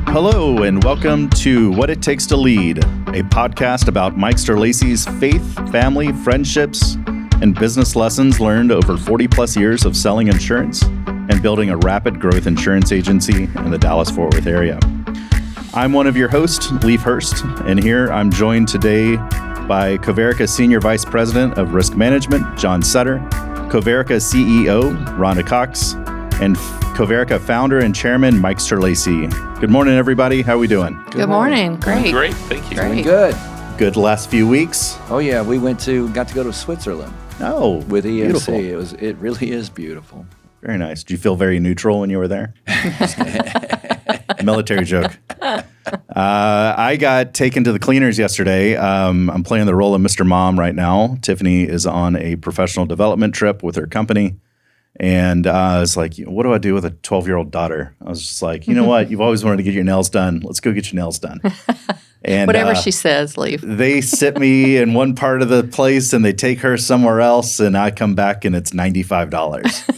Hello, and welcome to What It Takes to Lead, a podcast about Mike Sterlacey's faith, family, friendships, and business lessons learned over 40 plus years of selling insurance and building a rapid growth insurance agency in the Dallas-Fort Worth area. I'm one of your hosts, Leif Hurst, and here I'm joined today by Coverica Senior Vice President of Risk Management, John Sutter, Coverica CEO, Rhonda Cox, and Coverica founder and chairman, Mike Sterlacey. Good morning, everybody. How are we doing? Good morning. Great. Great. Thank you. Great. Good. Good last few weeks? Oh yeah, we got to go to Switzerland. Oh, with EMC. beautiful. It really is beautiful. Very nice. Did you feel very neutral when you were there? Military joke. I got taken to the cleaners yesterday. I'm playing the role of Mr. Mom right now. Tiffany is on a professional development trip with her company. And I was like, what do I do with a 12-year-old daughter? I was just like, you know what? You've always wanted to get your nails done. Let's go get your nails done. And whatever she says, Leif. They sit me in one part of the place and they take her somewhere else, and I come back and it's $95.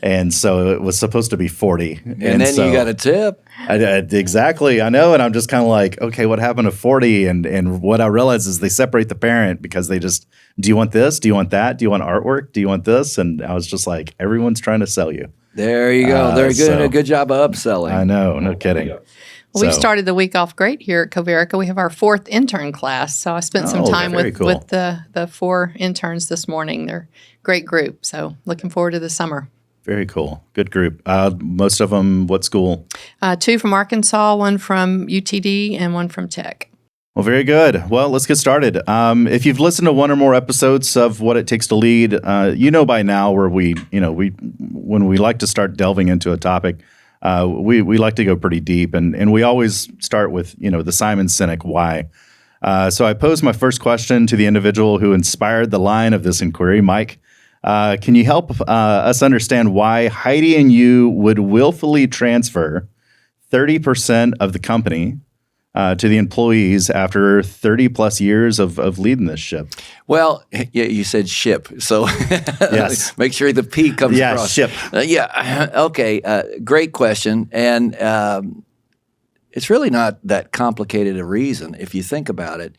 And so it was supposed to be $40. And then so you got a tip. Exactly. I know. And I'm just kind of like, okay, what happened to 40? And what I realized is they separate the parent because they just, do you want this? Do you want that? Do you want artwork? Do you want this? And I was just like, everyone's trying to sell you. There you go. They're doing a good job of upselling. I know. No kidding. Well, we've started the week off great here at Coverica. We have our 4th intern class. So I spent some time with the 4 interns this morning. They're a great group. So looking forward to the summer. Very cool. Good group. Most of them, what school? 2 from Arkansas, 1 from UTD, and 1 from Tech. Well, very good. Well, let's get started. If you've listened to one or more episodes of What It Takes to Lead, you know by now where when we like to start delving into a topic, we like to go pretty deep, and we always start with, the Simon Sinek why. So I posed my first question to the individual who inspired the line of this inquiry, Mike. Can you help us understand why Heidi and you would willfully transfer 30% of the company to the employees after 30 plus years of leading this ship? Well, yeah, you said ship, so yes. Make sure the P comes across. Ship. Okay, great question, and it's really not that complicated a reason if you think about it.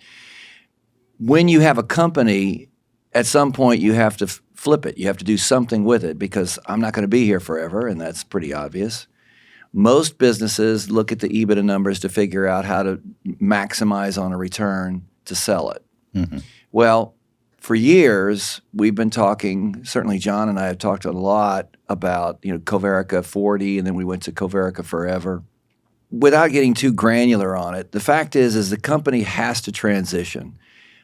When you have a company, at some point you have to flip it. You have to do something with it because I'm not going to be here forever, and that's pretty obvious. Most businesses look at the EBITDA numbers to figure out how to maximize on a return to sell it. Mm-hmm. Well, for years, we've been talking, certainly John and I have talked a lot about, Coverica 40, and then we went to Coverica Forever. Without getting too granular on it, the fact is the company has to transition.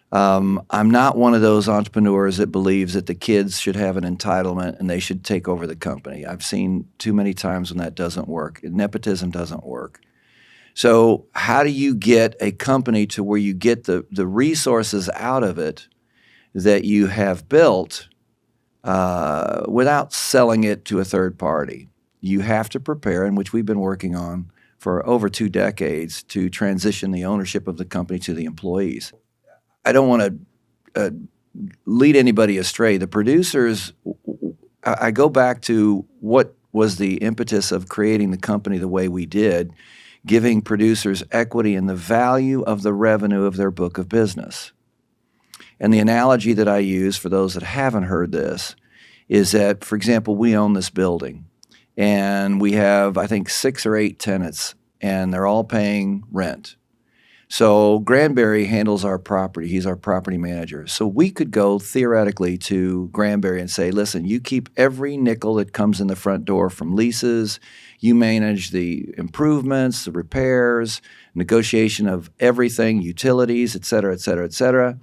I'm not one of those entrepreneurs that believes that the kids should have an entitlement and they should take over the company. I've seen too many times when that doesn't work. Nepotism doesn't work. So how do you get a company to where you get the resources out of it that you have built without selling it to a third party? You have to prepare, and which we've been working on for over 2 decades, to transition the ownership of the company to the employees. I don't want to lead anybody astray. The producers, I go back to what was the impetus of creating the company the way we did, giving producers equity in the value of the revenue of their book of business. And the analogy that I use for those that haven't heard this is that, for example, we own this building, and we have, I think, 6 or 8 tenants, and they're all paying rent. So Granberry handles our property. He's our property manager. So we could go theoretically to Granberry and say, listen, you keep every nickel that comes in the front door from leases. You manage the improvements, the repairs, negotiation of everything, utilities, et cetera, et cetera, et cetera,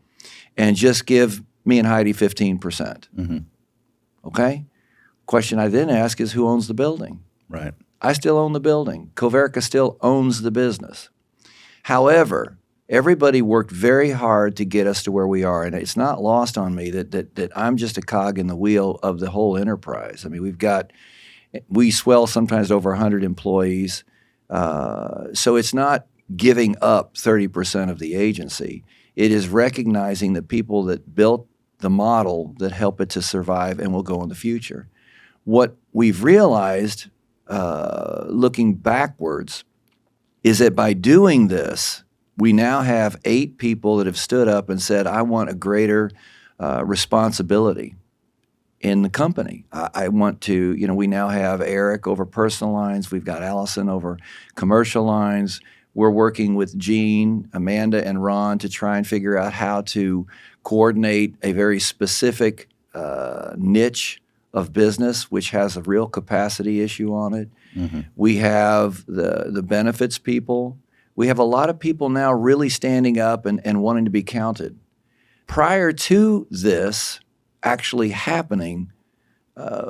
and just give me and Heidi 15%. Mm-hmm. Okay? Question I then ask is, who owns the building? Right. I still own the building. Coverica still owns the business. However, everybody worked very hard to get us to where we are, and it's not lost on me that I'm just a cog in the wheel of the whole enterprise. I mean, we swell sometimes over 100 employees, so it's not giving up 30% of the agency. It is recognizing the people that built the model that help it to survive and will go in the future. What we've realized, looking backwards, is that by doing this, we now have 8 people that have stood up and said, I want a greater responsibility in the company. I want to, we now have Eric over personal lines. We've got Allison over commercial lines. We're working with Gene, Amanda, and Ron to try and figure out how to coordinate a very specific niche of business, which has a real capacity issue on it. Mm-hmm. We have the benefits people. We have a lot of people now really standing up and wanting to be counted. Prior to this actually happening,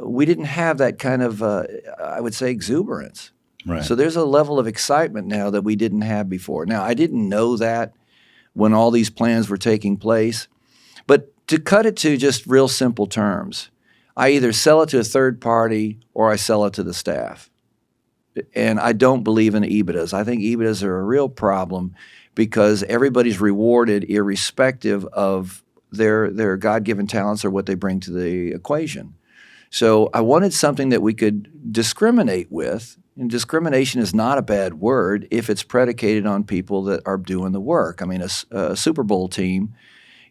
we didn't have that kind of, I would say, exuberance. Right. So there's a level of excitement now that we didn't have before. Now, I didn't know that when all these plans were taking place, but to cut it to just real simple terms, I either sell it to a third party or I sell it to the staff. And I don't believe in EBITDAs. I think EBITDAs are a real problem because everybody's rewarded irrespective of their God-given talents or what they bring to the equation. So I wanted something that we could discriminate with. And discrimination is not a bad word if it's predicated on people that are doing the work. I mean, a Super Bowl team,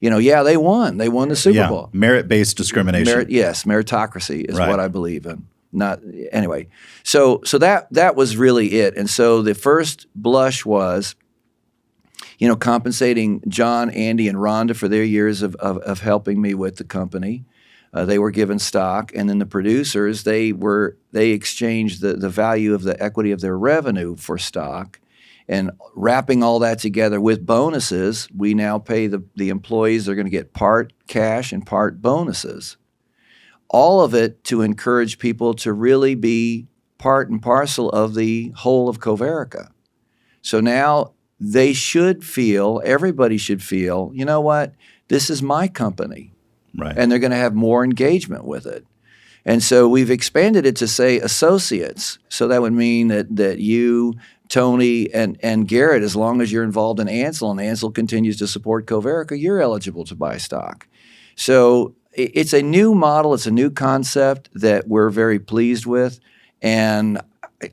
they won. They won the Super Bowl. Merit-based discrimination. Yes, meritocracy is what I believe in. Anyway. So that was really it. And so the first blush was, compensating John, Andy, and Rhonda for their years of helping me with the company. They were given stock, and then the producers, they exchanged the value of the equity of their revenue for stock, and wrapping all that together with bonuses, we now pay the employees. They're going to get part cash and part bonuses. All of it to encourage people to really be part and parcel of the whole of Coverica. So now everybody should feel, you know what, this is my company. Right. And they're going to have more engagement with it. And so we've expanded it to say associates. So that would mean that you, Tony, and Garrett, as long as you're involved in Ansel and Ansel continues to support Coverica, you're eligible to buy stock. So it's a new model. It's a new concept that we're very pleased with. And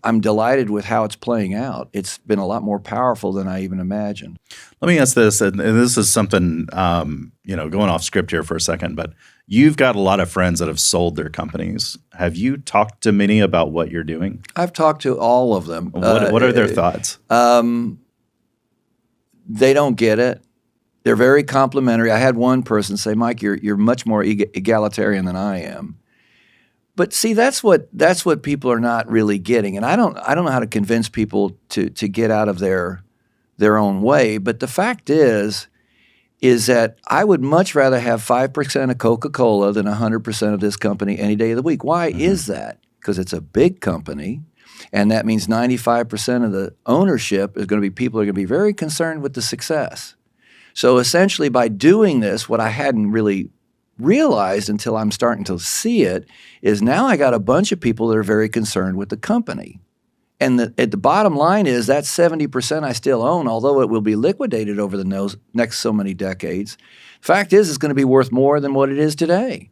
I'm delighted with how it's playing out. It's been a lot more powerful than I even imagined. Let me ask this, and this is something, going off script here for a second, but you've got a lot of friends that have sold their companies. Have you talked to many about what you're doing? I've talked to all of them. What are their thoughts? They don't get it. They're very complimentary. I had one person say, Mike, you're much more egalitarian than I am. But see, that's what people are not really getting, and I don't know how to convince people to get out of their own way. But the fact is that I would much rather have 5% of Coca-Cola than 100% of this company any day of the week. Why is that? Because it's a big company, and that means 95% of the ownership is going to be people who are going to be very concerned with the success. So essentially, by doing this, what I hadn't really realized until I'm starting to see it is now I got a bunch of people that are very concerned with the company. And at the bottom line is that 70% I still own, although it will be liquidated over the next so many decades. Fact is, it's going to be worth more than what it is today.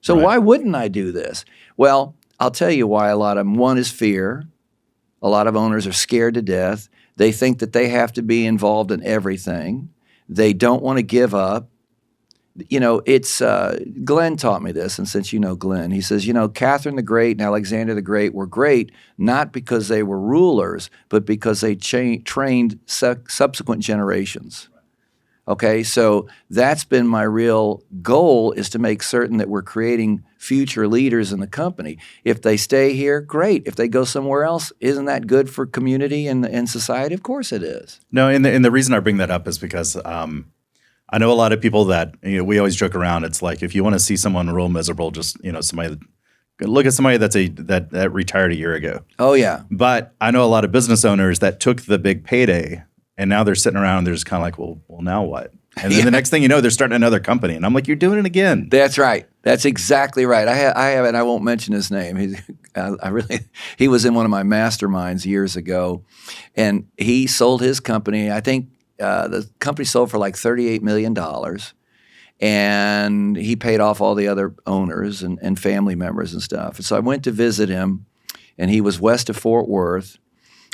So why wouldn't I do this? Well, I'll tell you why a lot of them. One is fear. A lot of owners are scared to death. They think that they have to be involved in everything. They don't want to give up. It's Glenn taught me this, and since you know Glenn, he says, Catherine the Great and Alexander the Great were great not because they were rulers, but because they trained subsequent generations. Okay, so that's been my real goal, is to make certain that we're creating future leaders in the company. If they stay here, great. If they go somewhere else, isn't that good for community and society? Of course it is. No, and the reason I bring that up is because I know a lot of people that, we always joke around. It's like, if you want to see someone real miserable, just, somebody, look at somebody that retired a year ago. Oh, yeah. But I know a lot of business owners that took the big payday, and now they're sitting around and they're just kind of like, well, now what? And then the next thing you know, they're starting another company. And I'm like, you're doing it again. That's right. That's exactly right. I have, and I won't mention his name. He was in one of my masterminds years ago, and he sold his company. I think the company sold for like $38 million, and he paid off all the other owners and family members and stuff. And so I went to visit him, and he was west of Fort Worth,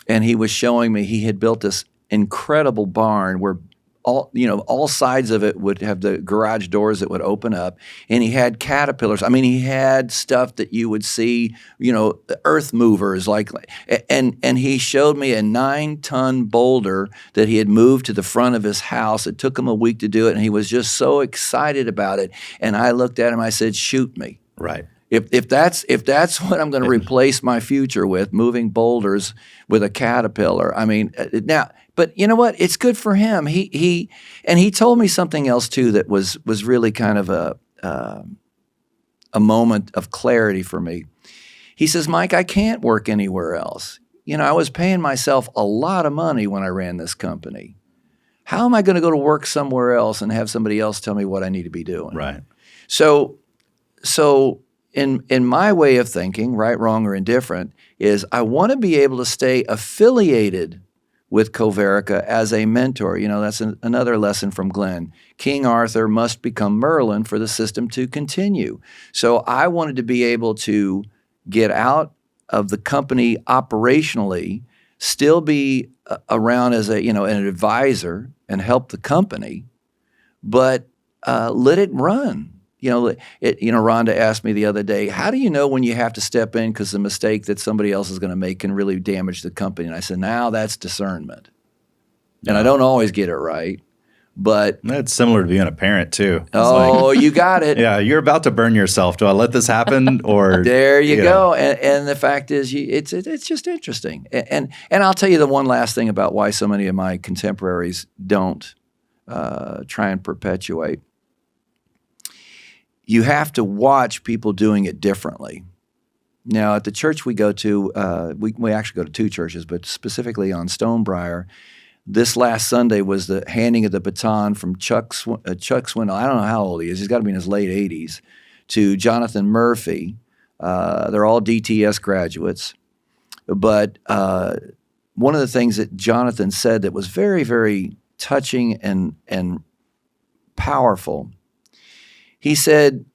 and he was showing me he had built this incredible barn where all sides of it would have the garage doors that would open up, and he had caterpillars. I mean, he had stuff that you would see, the earth movers, and he showed me a 9-ton boulder that he had moved to the front of his house. It took him a week to do it, and he was just so excited about it. And I looked at him, I said, "Shoot me." Right. If that's what I'm going to replace my future with, moving boulders with a caterpillar. I mean, now, but you know what? It's good for him. He told me something else too that was really kind of a moment of clarity for me. He says, "Mike, I can't work anywhere else. I was paying myself a lot of money when I ran this company. How am I going to go to work somewhere else and have somebody else tell me what I need to be doing?" Right. So in my way of thinking, right, wrong, or indifferent, is I want to be able to stay affiliated with Coverica as a mentor. That's another lesson from Glenn. King Arthur must become Merlin for the system to continue. So I wanted to be able to get out of the company operationally, still be around as an advisor and help the company, but let it run. Rhonda asked me the other day, "How do you know when you have to step in because the mistake that somebody else is going to make can really damage the company?" And I said, "Now that's discernment." And I don't always get it right, but that's similar to being a parent too. You got it. Yeah, you're about to burn yourself. Do I let this happen, or there you go? And the fact is, it's just interesting. And I'll tell you the one last thing about why so many of my contemporaries don't try and perpetuate. You have to watch people doing it differently. Now, at the church we go to, we actually go to 2 churches, but specifically on Stonebriar, this last Sunday was the handing of the baton from Chuck Swindle. I don't know how old he is. He's got to be in his late 80s, to Jonathan Murphy. They're all DTS graduates. But one of the things that Jonathan said that was very, very touching and powerful, he said,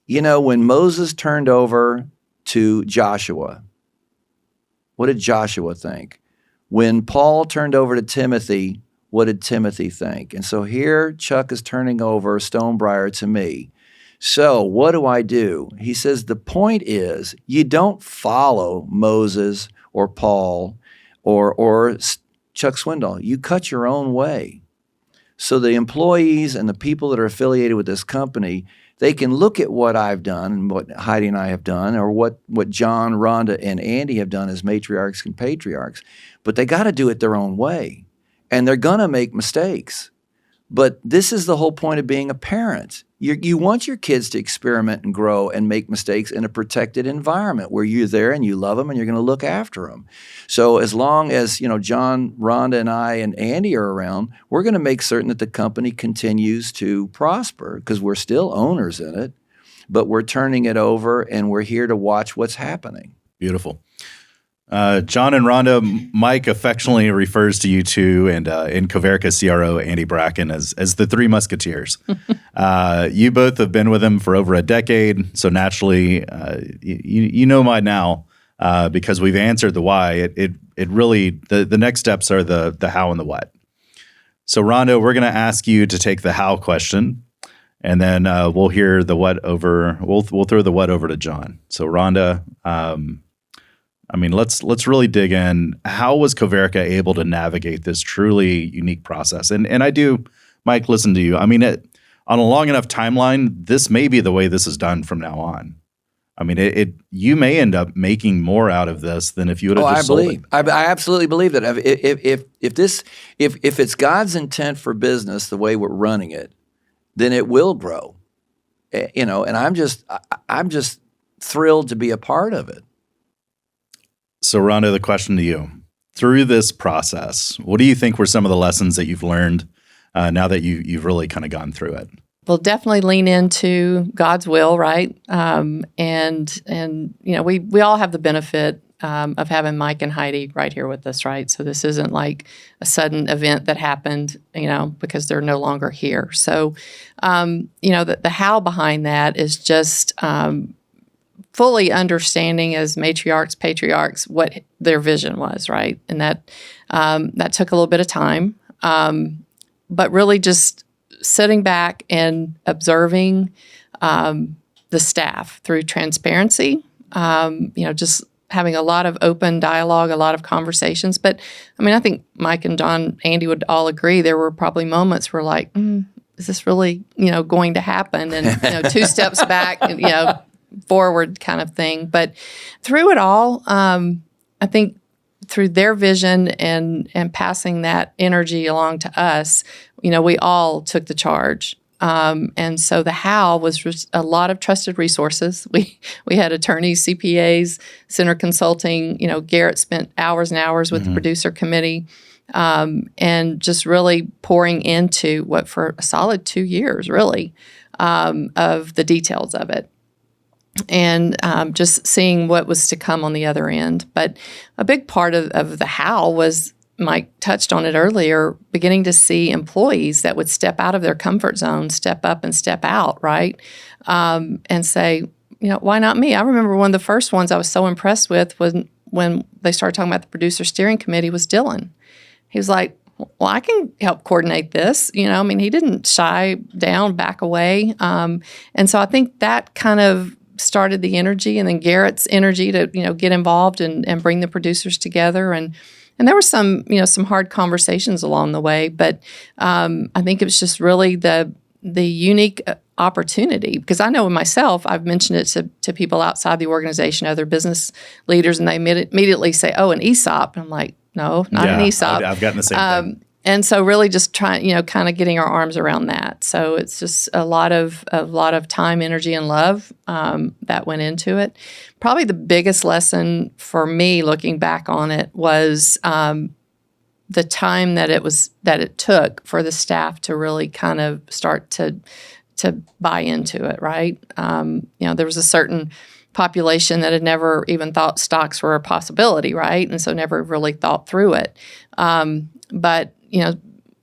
when Moses turned over to Joshua, what did Joshua think? When Paul turned over to Timothy, what did Timothy think? And so here Chuck is turning over Stonebriar to me. So what do? He says, the point is you don't follow Moses or Paul or Chuck Swindoll. You cut your own way. So the employees and the people that are affiliated with this company, they can look at what I've done and what Heidi and I have done, or what John, Rhonda, and Andy have done as matriarchs and patriarchs, but they got to do it their own way. And they're going to make mistakes. But this is the whole point of being a parent. You want your kids to experiment and grow and make mistakes in a protected environment where you're there and you love them and you're going to look after them. So as long as John, Rhonda, and I and Andy are around, we're going to make certain that the company continues to prosper because we're still owners in it, but we're turning it over and we're here to watch what's happening. Beautiful. John and Rhonda, Mike affectionately refers to you two and in Coverica CRO, Andy Bracken, as the 3 Musketeers. You both have been with him for over a decade, so naturally, you know by now because we've answered the why. It really the next steps are the how and the what. So Rhonda, we're going to ask you to take the how question, and then we'll hear the what over. We'll throw the what over to John. So Rhonda. Let's really dig in. How was Coverica able to navigate this truly unique process? And I do, Mike, listen to you. On a long enough timeline, this may be the way this is done from now on. You may end up making more out of this than if you would have just sold it. I absolutely believe that. If it's God's intent for business, the way we're running it, then it will grow. And I'm just thrilled to be a part of it. So, Rhonda, the question to you. Through this process, what do you think were some of the lessons that you've learned now that you've really kind of gone through it? Well, definitely lean into God's will, right? And we all have the benefit of having Mike and Heidi right here with us, right? So this isn't like a sudden event that happened, because they're no longer here. So, the how behind that is just fully understanding as matriarchs, patriarchs, what their vision was, right? And that took a little bit of time, but really just sitting back and observing the staff through transparency, just having a lot of open dialogue, a lot of conversations. But I mean, I think Mike and John, Andy would all agree there were probably moments where like, is this really, going to happen? And, 2 steps back, forward kind of thing. But through it all, I think through their vision and passing that energy along to us, we all took the charge. And so the how was a lot of trusted resources. We had attorneys, CPAs, Center Consulting. Garrett spent hours and hours with the producer committee, and just really pouring into what for a solid 2 years, really, of the details of it. And just seeing what was to come on the other end. But a big part of the how was, Mike touched on it earlier, beginning to see employees that would step out of their comfort zone, step up and step out, right? And say, why not me? I remember one of the first ones I was so impressed with was when they started talking about the producer steering committee was Dylan. He was like, well, I can help coordinate this. He didn't shy down, back away. And so I think that kind of started the energy, and then Garrett's energy to, get involved and bring the producers together. And there were some hard conversations along the way, but I think it was just really the unique opportunity, because I know myself, I've mentioned it to people outside the organization, other business leaders, and they immediately say, "Oh, an ESOP." And I'm like, "No, not an ESOP." I've gotten the same thing. And so really just trying, kind of getting our arms around that. So it's just a lot of time, energy, and love that went into it. Probably the biggest lesson for me looking back on it was the time that it took for the staff to really kind of start to buy into it, right? There was a certain population that had never even thought stocks were a possibility, right? And so never really thought through it. But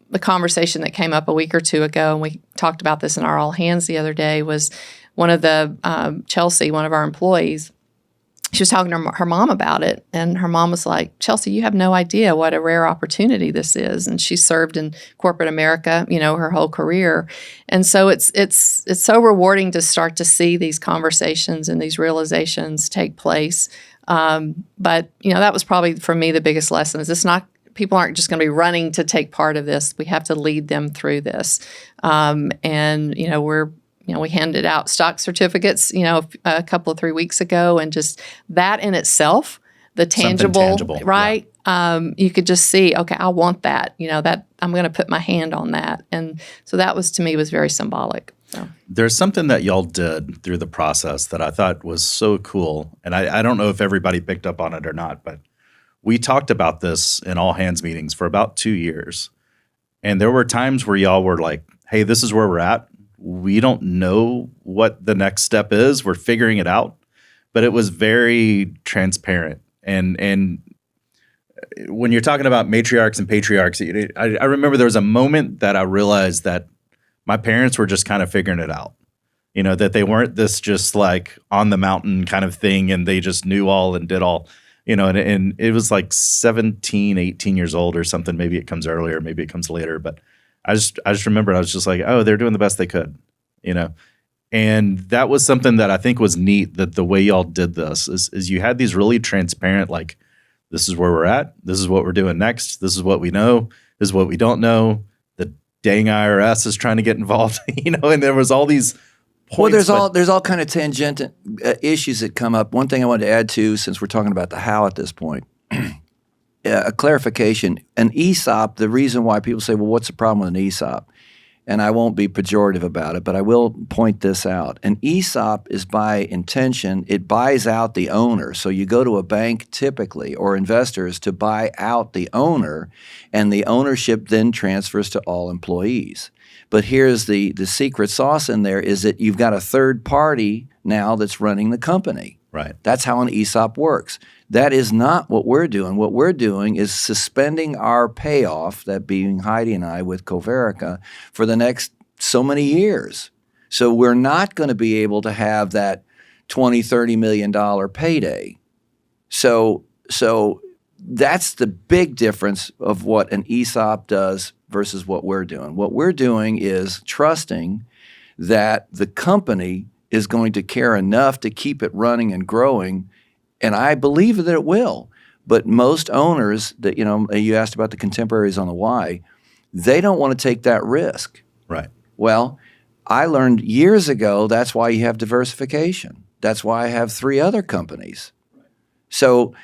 the conversation that came up a week or two ago, and we talked about this in our all hands the other day, was one of the Chelsea, one of our employees. She was talking to her mom about it, and her mom was like, "Chelsea, you have no idea what a rare opportunity this is." And she served in corporate America, her whole career, and so it's so rewarding to start to see these conversations and these realizations take place. But that was probably for me the biggest lesson. Is it's not. People aren't just going to be running to take part of this. We have to lead them through this. We handed out stock certificates, a couple of 3 weeks ago, and just that in itself, the tangible, right? Yeah. You could just see, okay, I want that. That I'm going to put my hand on that, and so that was, to me, was very symbolic. So. There's something that y'all did through the process that I thought was so cool, and I don't know if everybody picked up on it or not, but we talked about this in all hands meetings for about 2 years. And there were times where y'all were like, hey, this is where we're at. We don't know what the next step is. We're figuring it out. But it was very transparent. And when you're talking about matriarchs and patriarchs, I remember there was a moment that I realized that my parents were just kind of figuring it out. That they weren't this just like on the mountain kind of thing and they just knew all and did all. And it was like 17, 18 years old or something. Maybe it comes earlier, maybe it comes later. But I just remember I was just like, oh, they're doing the best they could, And that was something that I think was neat, that the way y'all did this is you had these really transparent, like, this is where we're at. This is what we're doing next. This is what we know. This is what we don't know. The dang IRS is trying to get involved, and there was all these points. Well, there's all kind of tangent issues that come up. One thing I wanted to add to, since we're talking about the how at this point, a clarification. An ESOP, the reason why people say, well, what's the problem with an ESOP? And I won't be pejorative about it, but I will point this out. An ESOP is by intention. It buys out the owner. So you go to a bank typically, or investors, to buy out the owner, and the ownership then transfers to all employees. But here's the secret sauce in there, is that you've got a third party now that's running the company. Right. That's how an ESOP works. That is not what we're doing. What we're doing is suspending our payoff, that being Heidi and I with Coverica, for the next so many years. So we're not going to be able to have that $20-30 million payday. So that's the big difference of what an ESOP does versus what we're doing. What we're doing is trusting that the company is going to care enough to keep it running and growing, and I believe that it will. But most owners that, you asked about the contemporaries on the why, they don't want to take that risk. Right. Well, I learned years ago that's why you have diversification. That's why I have 3 other companies. So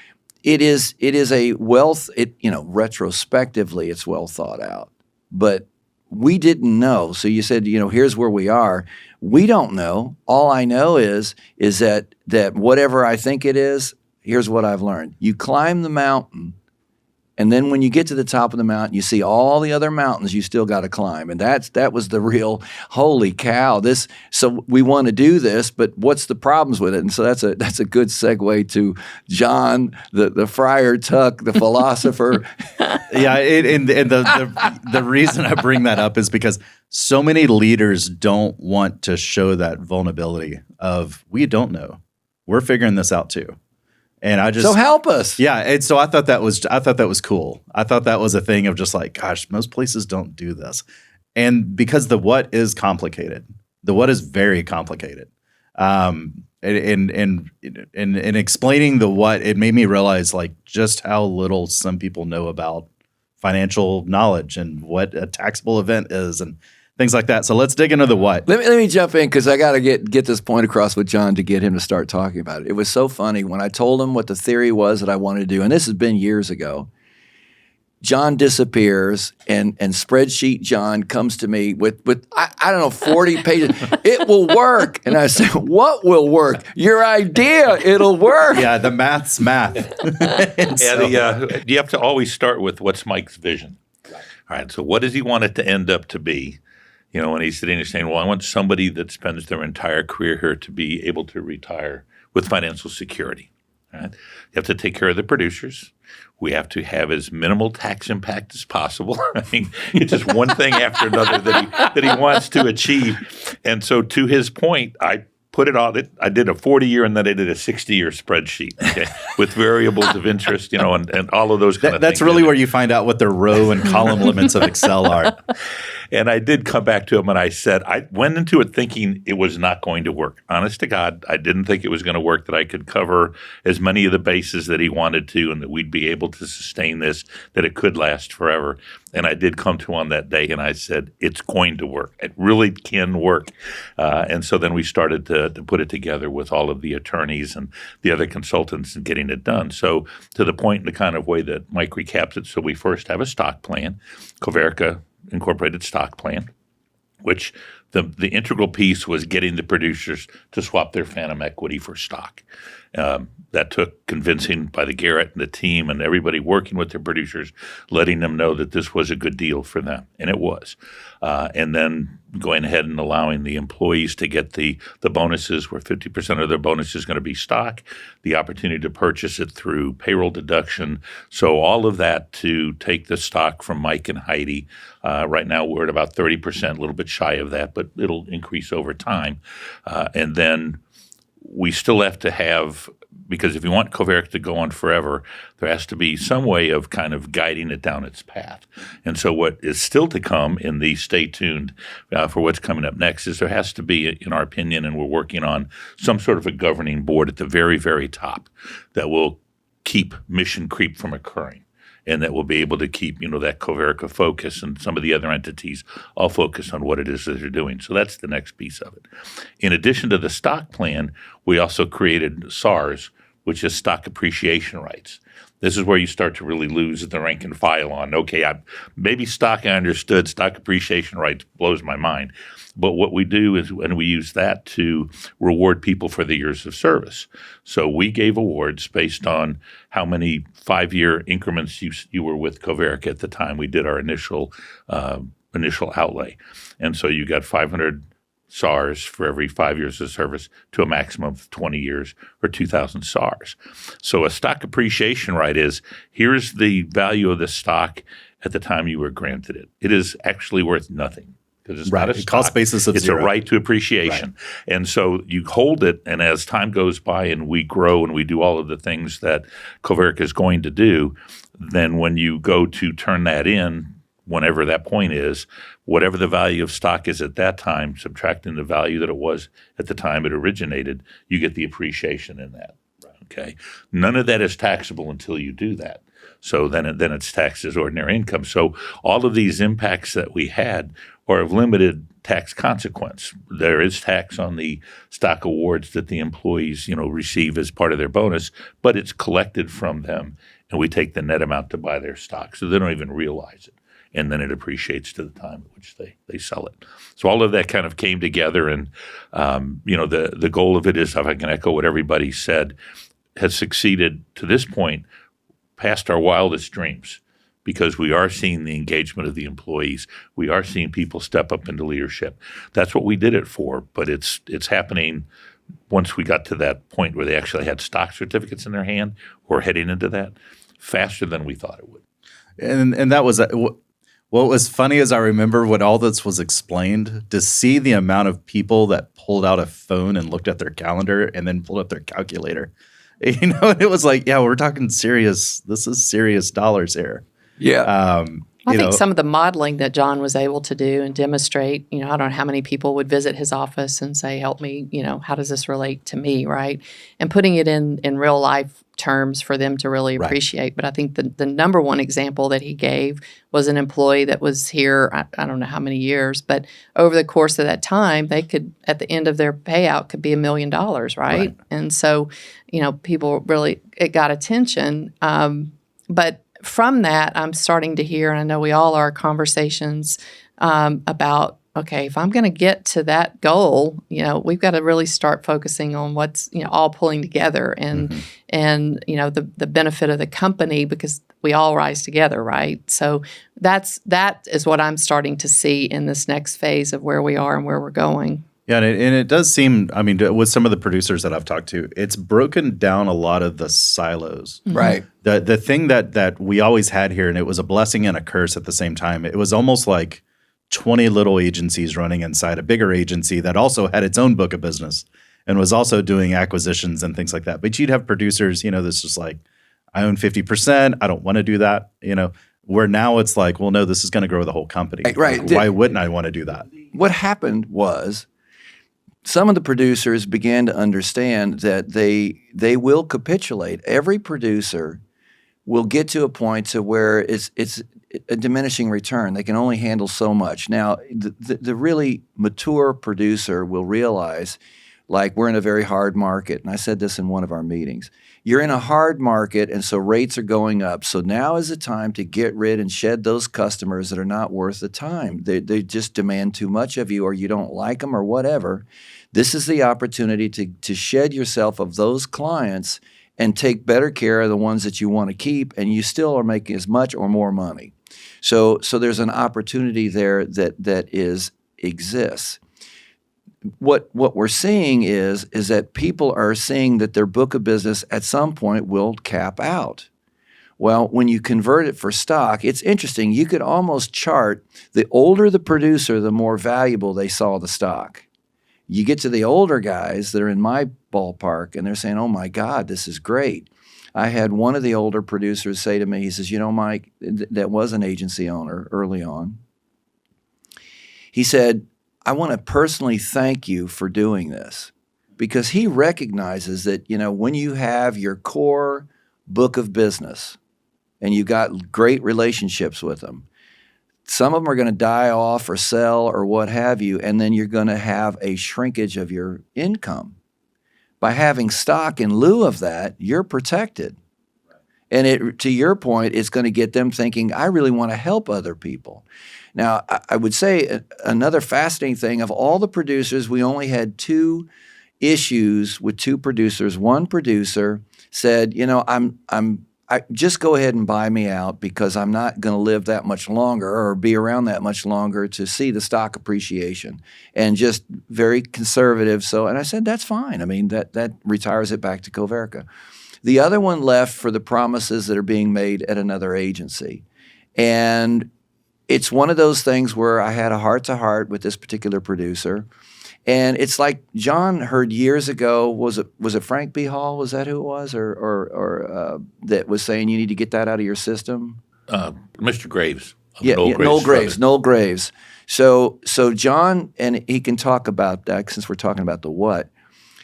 it is a wealth, retrospectively it's well thought out. But we didn't know. So you said, here's where we are. We don't know. All I know is that whatever I think it is, here's what I've learned. You climb the mountain, and then when you get to the top of the mountain, you see all the other mountains you still got to climb. And that was the real, holy cow, so we want to do this, but what's the problems with it? And so that's a good segue to John, the Friar Tuck, the philosopher. Yeah, and the reason I bring that up is because so many leaders don't want to show that vulnerability of, we don't know. We're figuring this out too. And so help us. Yeah, and so I thought that was cool. I thought that was a thing of just like, gosh, most places don't do this, and because the what is complicated, the what is very complicated. And explaining the what, it made me realize like just how little some people know about financial knowledge and what a taxable event is and things like that. So let's dig into the what. Let me jump in because I got to get this point across with John to get him to start talking about it. It was so funny when I told him what the theory was that I wanted to do, and this has been years ago. John disappears, and spreadsheet John comes to me with I don't know, 40 pages. It will work. And I said, what will work? Your idea, it'll work. Yeah, the math's math. You have to always start with what's Mike's vision. Right. All right, so what does he want it to end up to be? When he's sitting there saying, well, I want somebody that spends their entire career here to be able to retire with financial security. Right? You have to take care of the producers. We have to have as minimal tax impact as possible. I mean, it's just one thing after another that he wants to achieve. And so to his point, I put it on it. I did a 40-year and then I did a 60-year spreadsheet, okay, with variables of interest, and all of those kind of things. That's really where you find out what the row and column limits of Excel are. And I did come back to him and I said, I went into it thinking it was not going to work. Honest to God, I didn't think it was going to work, that I could cover as many of the bases that he wanted to and that we'd be able to sustain this, that it could last forever. And I did come to him that day and I said, it's going to work. It really can work. And so then we started to put it together with all of the attorneys and the other consultants and getting it done. So to the point in the kind of way that Mike recaps it, so we first have a stock plan, Coverica Incorporated stock plan, which the integral piece was getting the producers to swap their phantom equity for stock. That took convincing by the Garrett and the team and everybody working with their producers, letting them know that this was a good deal for them, and it was. And then going ahead and allowing the employees to get the bonuses, where 50% of their bonus is going to be stock, the opportunity to purchase it through payroll deduction. So all of that to take the stock from Mike and Heidi. Right now we're at about 30%, a little bit shy of that, but it'll increase over time. And then we still have to have, because if you want Coverica to go on forever, there has to be some way of kind of guiding it down its path. And so what is still to come in the stay tuned for what's coming up next is there has to be, in our opinion, and we're working on some sort of a governing board at the very, very top that will keep mission creep from occurring. And that will be able to keep, that Coverica focus and some of the other entities all focused on what it is that they're doing. So that's the next piece of it. In addition to the stock plan, we also created SARs, which is stock appreciation rights. This is where you start to really lose the rank and file on, okay, maybe stock I understood, stock appreciation rights blows my mind. But what we do is, and we use that to reward people for the years of service. So we gave awards based on how many 5-year increments you were with Coverica at the time we did our initial outlay. And so you got 500 SARs for every 5 years of service to a maximum of 20 years or 2,000 SARs. So a stock appreciation right is, here's the value of the stock at the time you were granted it. It is actually worth nothing. because it's Right. not a It cost stock. basis of It's zero. a right to appreciation. And so you hold it, and as time goes by and we grow and we do all of the things that Coverica is going to do, then when you go to turn that in, whenever that point is, whatever the value of stock is at that time, subtracting the value that it was at the time it originated, you get the appreciation in that. Okay. None of that is taxable until you do that. So then it's taxed as ordinary income. So all of these impacts that we had are of limited tax consequence. There is tax on the stock awards that the employees, receive as part of their bonus, but it's collected from them, and we take the net amount to buy their stock, so they don't even realize it. And then it appreciates to the time at which they sell it. So all of that kind of came together, and the goal of it is, if I can echo what everybody said, has succeeded to this point past our wildest dreams, because we are seeing the engagement of the employees. We are seeing people step up into leadership. That's what we did it for, but it's happening once we got to that point where they actually had stock certificates in their hand, or heading into that, faster than we thought it would. And that was what was funny is I remember when all this was explained, to see the amount of people that pulled out a phone and looked at their calendar and then pulled up their calculator. It was like, yeah, we're talking serious. This is serious dollars here. Yeah. I think some of the modeling that John was able to do and demonstrate, I don't know how many people would visit his office and say, help me, how does this relate to me, right? And putting it in real life terms for them to really appreciate. But I think the number one example that he gave was an employee that was here, I don't know how many years, but over the course of that time, they could, at the end of their payout, could be $1 million, right? And so, people really, it got attention. But from that, I'm starting to hear, and I know we all are, conversations about, okay, if I'm going to get to that goal, we've got to really start focusing on what's, all pulling together and the benefit of the company, because we all rise together, right? So that is what I'm starting to see in this next phase of where we are and where we're going. Yeah, and it does seem, with some of the producers that I've talked to, it's broken down a lot of the silos. Right. The thing that we always had here, and it was a blessing and a curse at the same time, it was almost like 20 little agencies running inside a bigger agency that also had its own book of business and was also doing acquisitions and things like that. But you'd have producers, this is like, I own 50%, I don't want to do that, where now it's like, well, no, this is going to grow the whole company. Right. Like, why wouldn't I want to do that? What happened was, some of the producers began to understand that they will capitulate. Every producer will get to a point to where it's a diminishing return. They can only handle so much. Now, the really mature producer will realize, like, we're in a very hard market. And I said this in one of our meetings. You're in a hard market, and so rates are going up. So now is the time to get rid and shed those customers that are not worth the time. They just demand too much of you, or you don't like them, or whatever. This is the opportunity to shed yourself of those clients and take better care of the ones that you want to keep, and you still are making as much or more money. So there's an opportunity there that exists. What we're seeing is that people are seeing that their book of business at some point will cap out. Well, when you convert it for stock, it's interesting. You could almost chart, the older the producer, the more valuable they saw the stock. You get to the older guys that are in my ballpark, and they're saying, oh my God, this is great. I had one of the older producers say to me, he says, Mike, that was an agency owner early on. He said, I want to personally thank you for doing this, because he recognizes that, when you have your core book of business and you've got great relationships with them, some of them are going to die off or sell or what have you, and then you're going to have a shrinkage of your income. By having stock in lieu of that, you're protected. And to your point, it's going to get them thinking, I really want to help other people. Now, I would say another fascinating thing, of all the producers, we only had 2 issues with 2 producers. One producer said, I just go ahead and buy me out, because I'm not going to live that much longer or be around that much longer to see the stock appreciation, and just very conservative. And I said, that's fine. That retires it back to Coverica. The other one left for the promises that are being made at another agency. And it's one of those things where I had a heart-to-heart with this particular producer. And it's like John heard years ago, was it Frank B. Hall? Was that who it was? Or that was saying you need to get that out of your system? Mr. Graves. Noel Graves. So John, and he can talk about that since we're talking about the what.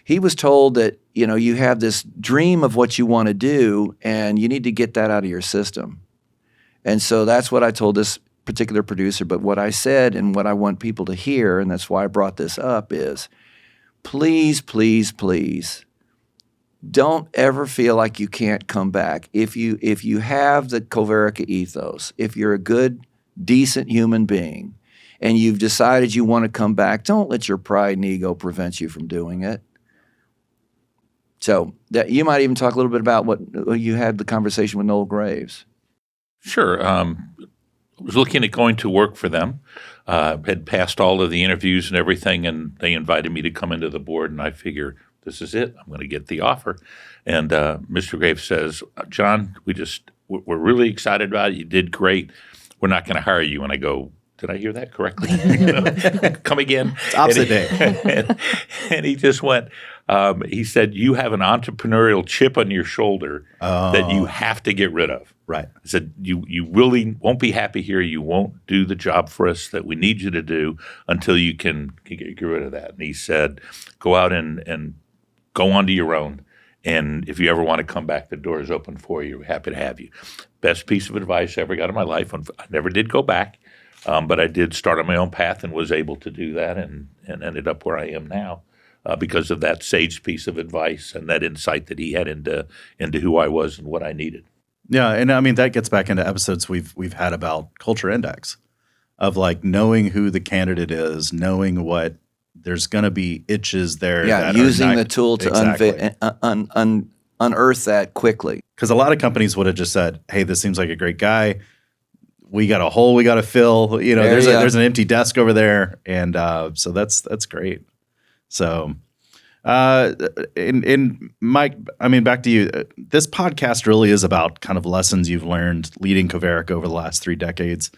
He was told that, you have this dream of what you want to do and you need to get that out of your system. And so that's what I told this particular producer. But what I said and what I want people to hear, and that's why I brought this up, is please, please, please don't ever feel like you can't come back. If you have the Coverica ethos, if you're a good, decent human being, and you've decided you want to come back, don't let your pride and ego prevent you from doing it. So that you might even talk a little bit about what you had the conversation with Noel Graves. Sure. I was looking at going to work for them, had passed all of the interviews and everything, and they invited me to come into the board, and I figure this is it. I'm going to get the offer. And Mr. Graves says, John, we're really excited about it. You did great. We're not going to hire you. And I go, did I hear that correctly? Come again. It's opposite day. And he just went, he said, you have an entrepreneurial chip on your shoulder that you have to get rid of. Right. He said, you really won't be happy here. You won't do the job for us that we need you to do until you can get rid of that. And he said, go out and go on to your own. And if you ever want to come back, the door is open for you. We're happy to have you. Best piece of advice I ever got in my life. I never did go back. But I did start on my own path and was able to do that and ended up where I am now because of that sage piece of advice and that insight that he had into who I was and what I needed. Yeah, and I mean that gets back into episodes we've had about culture index, of like knowing who the candidate is, knowing what there's going to be itches there. Yeah, that using are not, the tool to exactly. unearth that quickly. Because a lot of companies would have just said, "Hey, this seems like a great guy. We got a hole we got to fill. There's an empty desk over there," and so that's great. So, and Mike, I mean, back to you. This podcast really is about kind of lessons you've learned leading Coverica over the last 3 decades.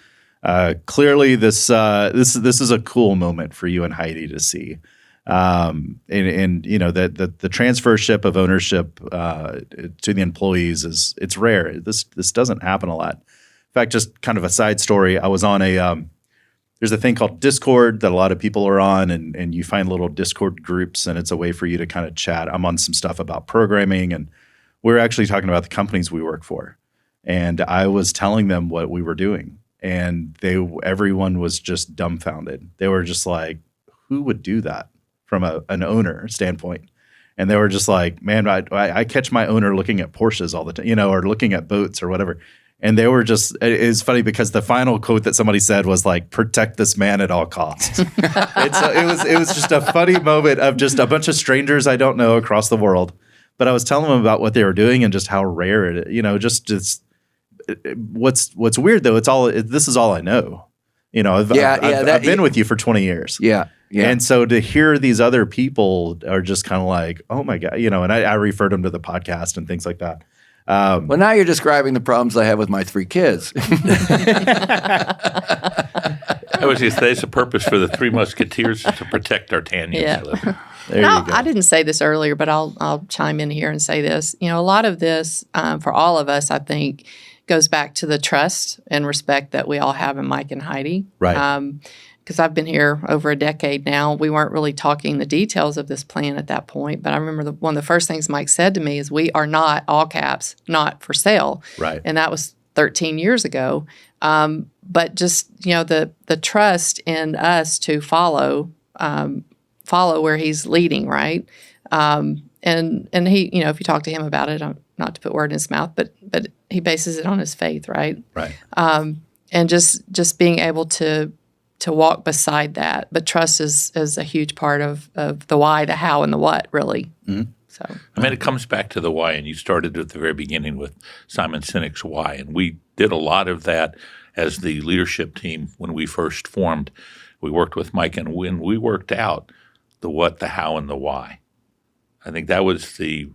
Clearly, this is a cool moment for you and Heidi to see, and that the transfership of ownership to the employees it's rare. This doesn't happen a lot. In fact, just kind of a side story, I was on there's a thing called Discord that a lot of people are on, and you find little Discord groups, and it's a way for you to kind of chat. I'm on some stuff about programming, and we're actually talking about the companies we work for. And I was telling them what we were doing, and everyone was just dumbfounded. They were just like, who would do that from an owner standpoint? And they were just like, man, I catch my owner looking at Porsches all the time, or looking at boats or whatever. And they were just, it's funny because the final quote that somebody said was like, protect this man at all costs. It was just a funny moment of just a bunch of strangers I don't know across the world. But I was telling them about what they were doing and just how rare it is. What's weird though, this is all I know. I've been with you for 20 years. Yeah. Yeah. And so to hear these other people are just kind of like, oh my God, and I referred them to the podcast and things like that. Well, now you're describing the problems I have with my 3 kids. I was going to say, there's a purpose for the 3 Musketeers to protect D'Artagnans. Yeah. There you go. I didn't say this earlier, but I'll chime in here and say this. A lot of this, for all of us, I think, goes back to the trust and respect that we all have in Mike and Heidi. Right. Because I've been here over a decade now. We weren't really talking the details of this plan at that point, but I remember one of the first things Mike said to me is, we are not, all caps, not for sale. Right. And that was 13 years ago. But just, the trust in us to follow where he's leading, right? And he, if you talk to him about it, not to put word in his mouth, but he bases it on his faith, right? Right. And just being able to walk beside that. But trust is a huge part of the why, the how, and the what, really. Mm-hmm. So it comes back to the why, and you started at the very beginning with Simon Sinek's why, and we did a lot of that as the leadership team when we first formed. We worked with Mike, and when we worked out the what, the how, and the why, I think that was the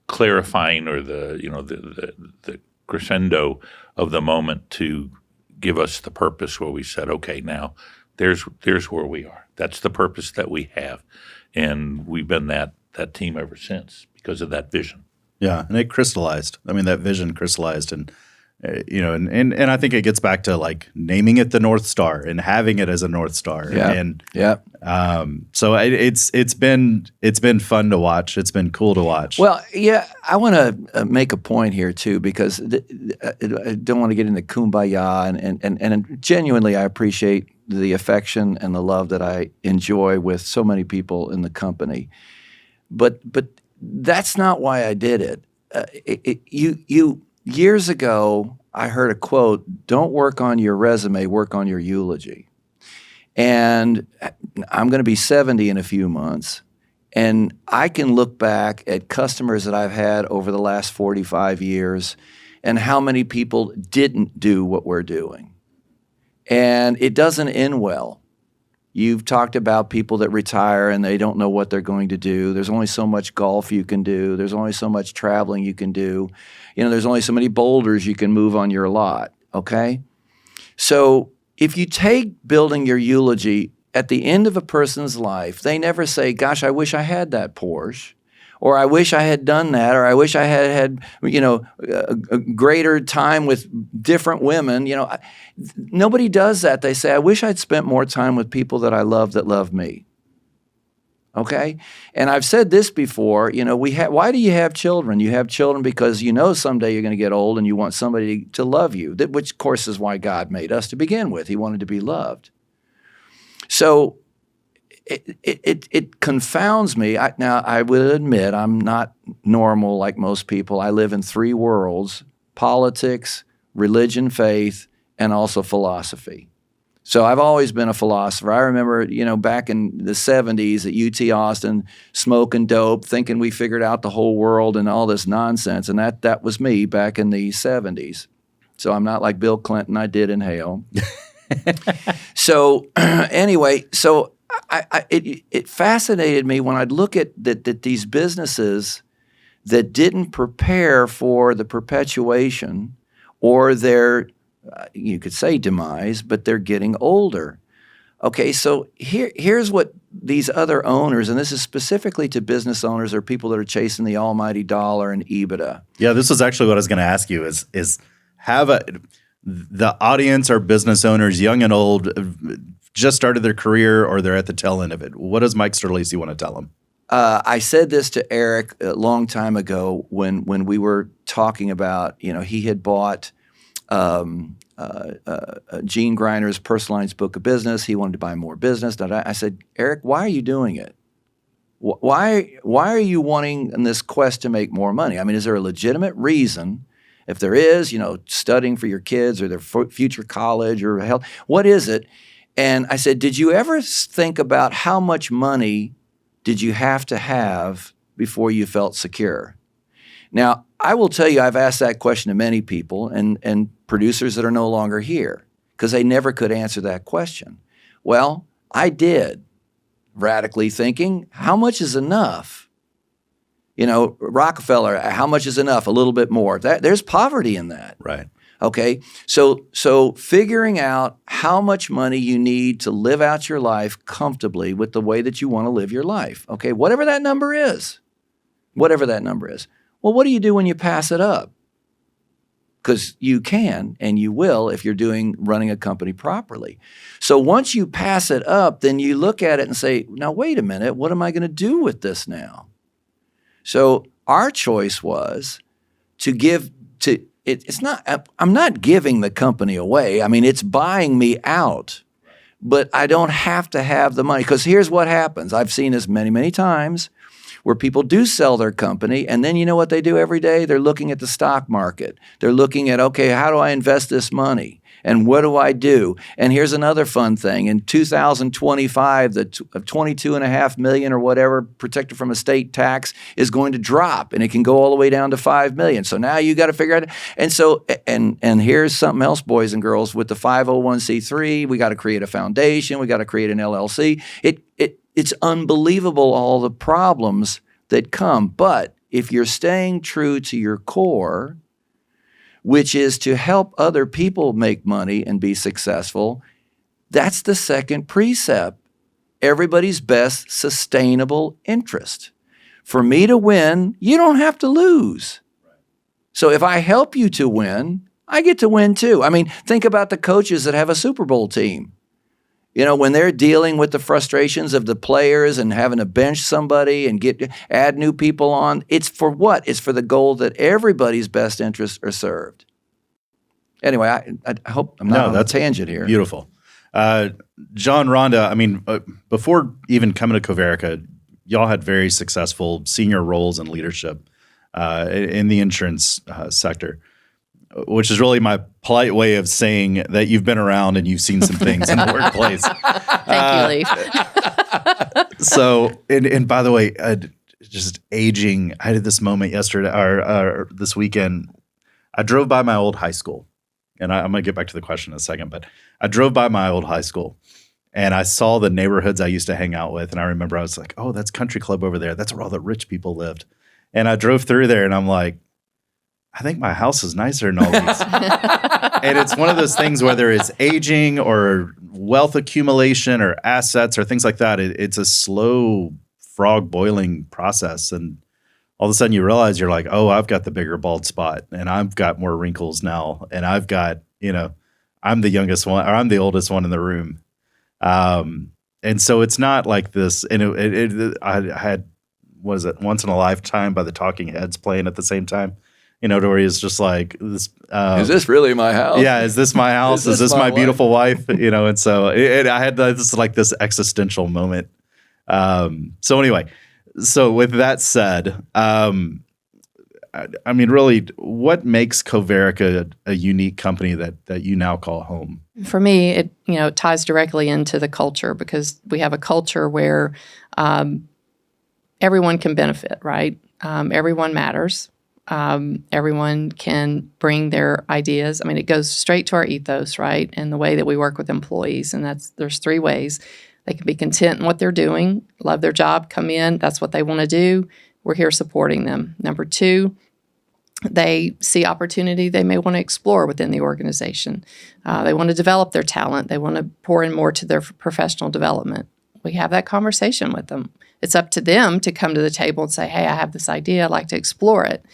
clarifying or the crescendo of the moment to give us the purpose where we said, okay, now there's where we are. That's the purpose that we have. And we've been that team ever since because of that vision. Yeah, and it crystallized. I mean, that vision crystallized, and and I think it gets back to like naming it the North Star and having it as a North Star. Yeah. And Yeah. so it's been fun to watch. It's been cool to watch. Well, yeah, I want to make a point here too, because I don't want to get into kumbaya, and genuinely I appreciate the affection and the love that I enjoy with so many people in the company, but that's not why I did it. Years ago, I heard a quote: "Don't work on your resume, work on your eulogy." And I'm going to be 70 in a few months, and I can look back at customers that I've had over the last 45 years and how many people didn't do what we're doing. And it doesn't end well. You've talked about people that retire and they don't know what they're going to do. There's only so much golf you can do. There's only so much traveling you can do. There's only so many boulders you can move on your lot, okay? So if you take building your eulogy at the end of a person's life, they never say, gosh, I wish I had that Porsche, or I wish I had done that, or I wish I had a greater time with different women. Nobody does that. They say, I wish I'd spent more time with people that I love that love me. Okay? And I've said this before, why do you have children? You have children because someday you're going to get old and you want somebody to love you, which of course is why God made us to begin with. He wanted to be loved. So it confounds me. Now, I will admit I'm not normal like most people. I live in three worlds: politics, religion, faith, and also philosophy. So I've always been a philosopher. I remember, back in the 70s at UT Austin, smoking dope, thinking we figured out the whole world and all this nonsense. And that was me back in the 70s. So I'm not like Bill Clinton. I did inhale. So anyway, it fascinated me when I'd look at that these businesses that didn't prepare for the perpetuation or their you could say demise, but they're getting older. Okay, so here's what these other owners, and this is specifically to business owners or people that are chasing the almighty dollar and EBITDA. Yeah, this was actually what I was going to ask you is the audience or business owners, young and old, just started their career or they're at the tail end of it. What does Mike Sterlisi want to tell them? I said this to Eric a long time ago when we were talking about, he had bought Gene Griner's personalized book of business. He wanted to buy more business. I said, Eric, why are you doing it? Why are you wanting in this quest to make more money? I mean, is there a legitimate reason? If there is, studying for your kids or their future college or health, what is it? And I said, did you ever think about how much money did you have to have before you felt secure? Now, I will tell you, I've asked that question to many people and producers that are no longer here because they never could answer that question. Well, I did, radically thinking, how much is enough? Rockefeller, how much is enough? A little bit more. There's poverty in that. Right. Okay, so figuring out how much money you need to live out your life comfortably with the way that you want to live your life. Okay, whatever that number is. Well, what do you do when you pass it up? Because you can and you will if you're running a company properly. So once you pass it up, then you look at it and say, now wait a minute, what am I going to do with this now? So our choice was to give to. I'm not giving the company away. I mean, it's buying me out, but I don't have to have the money because here's what happens. I've seen this many, many times where people do sell their company and then you know what they do every day? They're looking at the stock market. They're looking at, okay, how do I invest this money? And what do I do? And here's another fun thing. In 2025, the $22.5 million or whatever protected from estate tax is going to drop, and it can go all the way down to $5 million. So now you got to figure out. And so, and here's something else, boys and girls, with the 501c3, we got to create a foundation, we got to create an LLC. It's unbelievable all the problems that come. But if you're staying true to your core, which is to help other people make money and be successful. That's the second precept. Everybody's best sustainable interest. For me to win, you don't have to lose. So if I help you to win, I get to win too. I mean, think about the coaches that have a Super Bowl team. You know, when they're dealing with the frustrations of the players and having to bench somebody and add new people on, it's for what? It's for the goal that everybody's best interests are served. Anyway, I hope I'm not on a tangent here. Beautiful. John, Rhonda, I mean, before even coming to Coverica, y'all had very successful senior roles in leadership in the insurance sector, which is really my polite way of saying that you've been around and you've seen some things in the workplace. Thank you, Leif. So, and by the way, just aging, I had this moment yesterday or this weekend. I drove by my old high school, and I'm going to get back to the question in a second, but I drove by my old high school and I saw the neighborhoods I used to hang out with. And I remember I was like, oh, that's Country Club over there. That's where all the rich people lived. And I drove through there and I'm like, I think my house is nicer than all these. And it's one of those things, whether it's aging or wealth accumulation or assets or things like that, it's a slow frog boiling process. And all of a sudden you realize you're like, oh, I've got the bigger bald spot and I've got more wrinkles now. And I've got, I'm the youngest one or I'm the oldest one in the room. And so it's not like this. And I had, what is it, Once in a Lifetime by the Talking Heads playing at the same time. To where he's just like, this, is this really my house? Yeah, is this my house? is this my beautiful wife? And so I had this existential moment. So anyway, with that said, I mean, really, what makes Coverica a unique company that you now call home? For me, it ties directly into the culture, because we have a culture where everyone can benefit, right? Everyone matters. Everyone can bring their ideas. I mean, it goes straight to our ethos, right? And the way that we work with employees. And there's three ways. They can be content in what they're doing, love their job, come in, that's what they want to do. We're here supporting them. Number two, they see opportunity they may want to explore within the organization. They want to develop their talent. They want to pour in more to their professional development. We have that conversation with them. It's up to them to come to the table and say, hey, I have this idea. I'd like to explore it.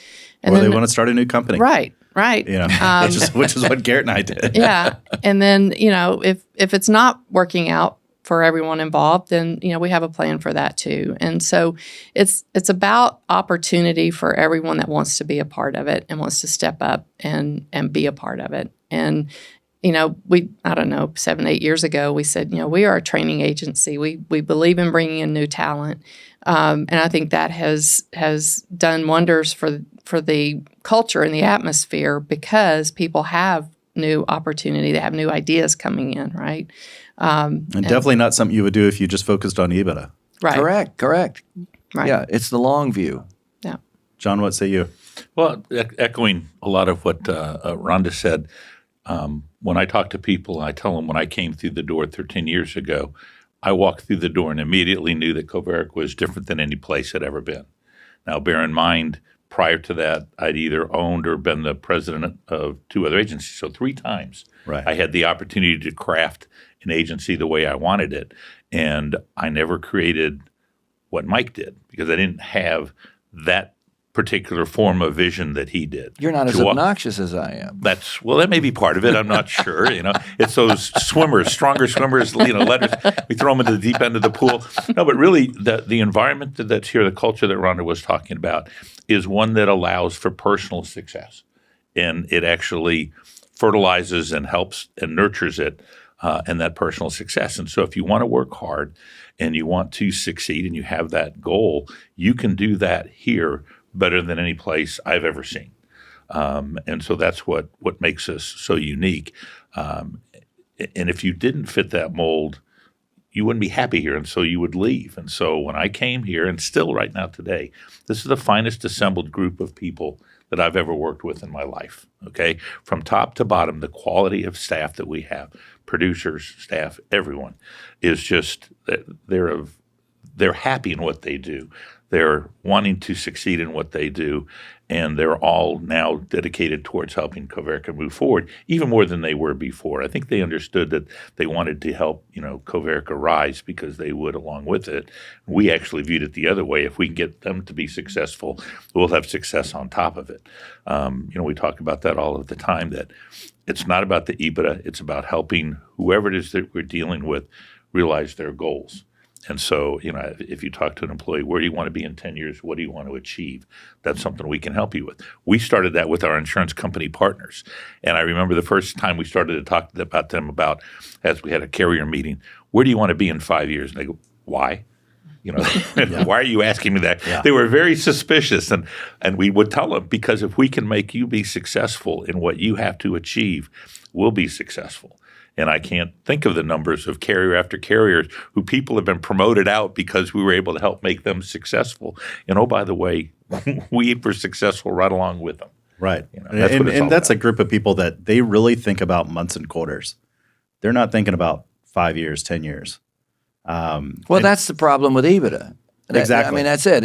And or they want to start a new company. Right. Which is what Garrett and I did. Yeah. And then, if it's not working out for everyone involved, then, we have a plan for that too. And so it's about opportunity for everyone that wants to be a part of it and wants to step up and be a part of it. And I don't know, 7-8 years ago, we said, we are a training agency. We believe in bringing in new talent. And I think that has done wonders for the culture and the atmosphere, because people have new opportunity. They have new ideas coming in, right? And definitely not something you would do if you just focused on EBITDA. Right. Correct. Right. Yeah, it's the long view. Yeah. John, what say you? Well, echoing a lot of what Rhonda said, when I talk to people, I tell them when I came through the door 13 years ago, I walked through the door and immediately knew that Coverica was different than any place I'd ever been. Now, bear in mind, prior to that, I'd either owned or been the president of 2 other agencies. So 3 times I had the opportunity to craft an agency the way I wanted it. And I never created what Mike did, because I didn't have that particular form of vision that he did. You're not as obnoxious as I am. That may be part of it. I'm not sure. It's those swimmers, stronger swimmers. Letters. We throw them into the deep end of the pool. No, but really, the environment that's here, the culture that Rhonda was talking about, is one that allows for personal success, and it actually fertilizes and helps and nurtures it, and that personal success. And so, if you want to work hard and you want to succeed and you have that goal, you can do that here better than any place I've ever seen. And so that's what makes us so unique. And if you didn't fit that mold, you wouldn't be happy here, and so you would leave. And so when I came here, and still right now today, this is the finest assembled group of people that I've ever worked with in my life, okay? From top to bottom, the quality of staff that we have, producers, staff, everyone, is just that they're happy in what they do. They're wanting to succeed in what they do, and they're all now dedicated towards helping Coverica move forward, even more than they were before. I think they understood that they wanted to help, Coverica rise because they would along with it. We actually viewed it the other way. If we can get them to be successful, we'll have success on top of it. We talk about that all of the time, that it's not about the EBITDA. It's about helping whoever it is that we're dealing with realize their goals. And so, if you talk to an employee, where do you want to be in 10 years? What do you want to achieve? That's something we can help you with. We started that with our insurance company partners. And I remember the first time we started to talk about them as we had a carrier meeting, where do you want to be in 5 years? And they go, why? Why are you asking me that? Yeah. They were very suspicious. And we would tell them, because if we can make you be successful in what you have to achieve, we'll be successful. And I can't think of the numbers of carrier after carrier who people have been promoted out because we were able to help make them successful. And oh, by the way, we were successful right along with them. Right. That's a group of people that they really think about months and quarters. They're not thinking about 5 years, 10 years. That's the problem with EBITDA. Exactly. I mean, that's it.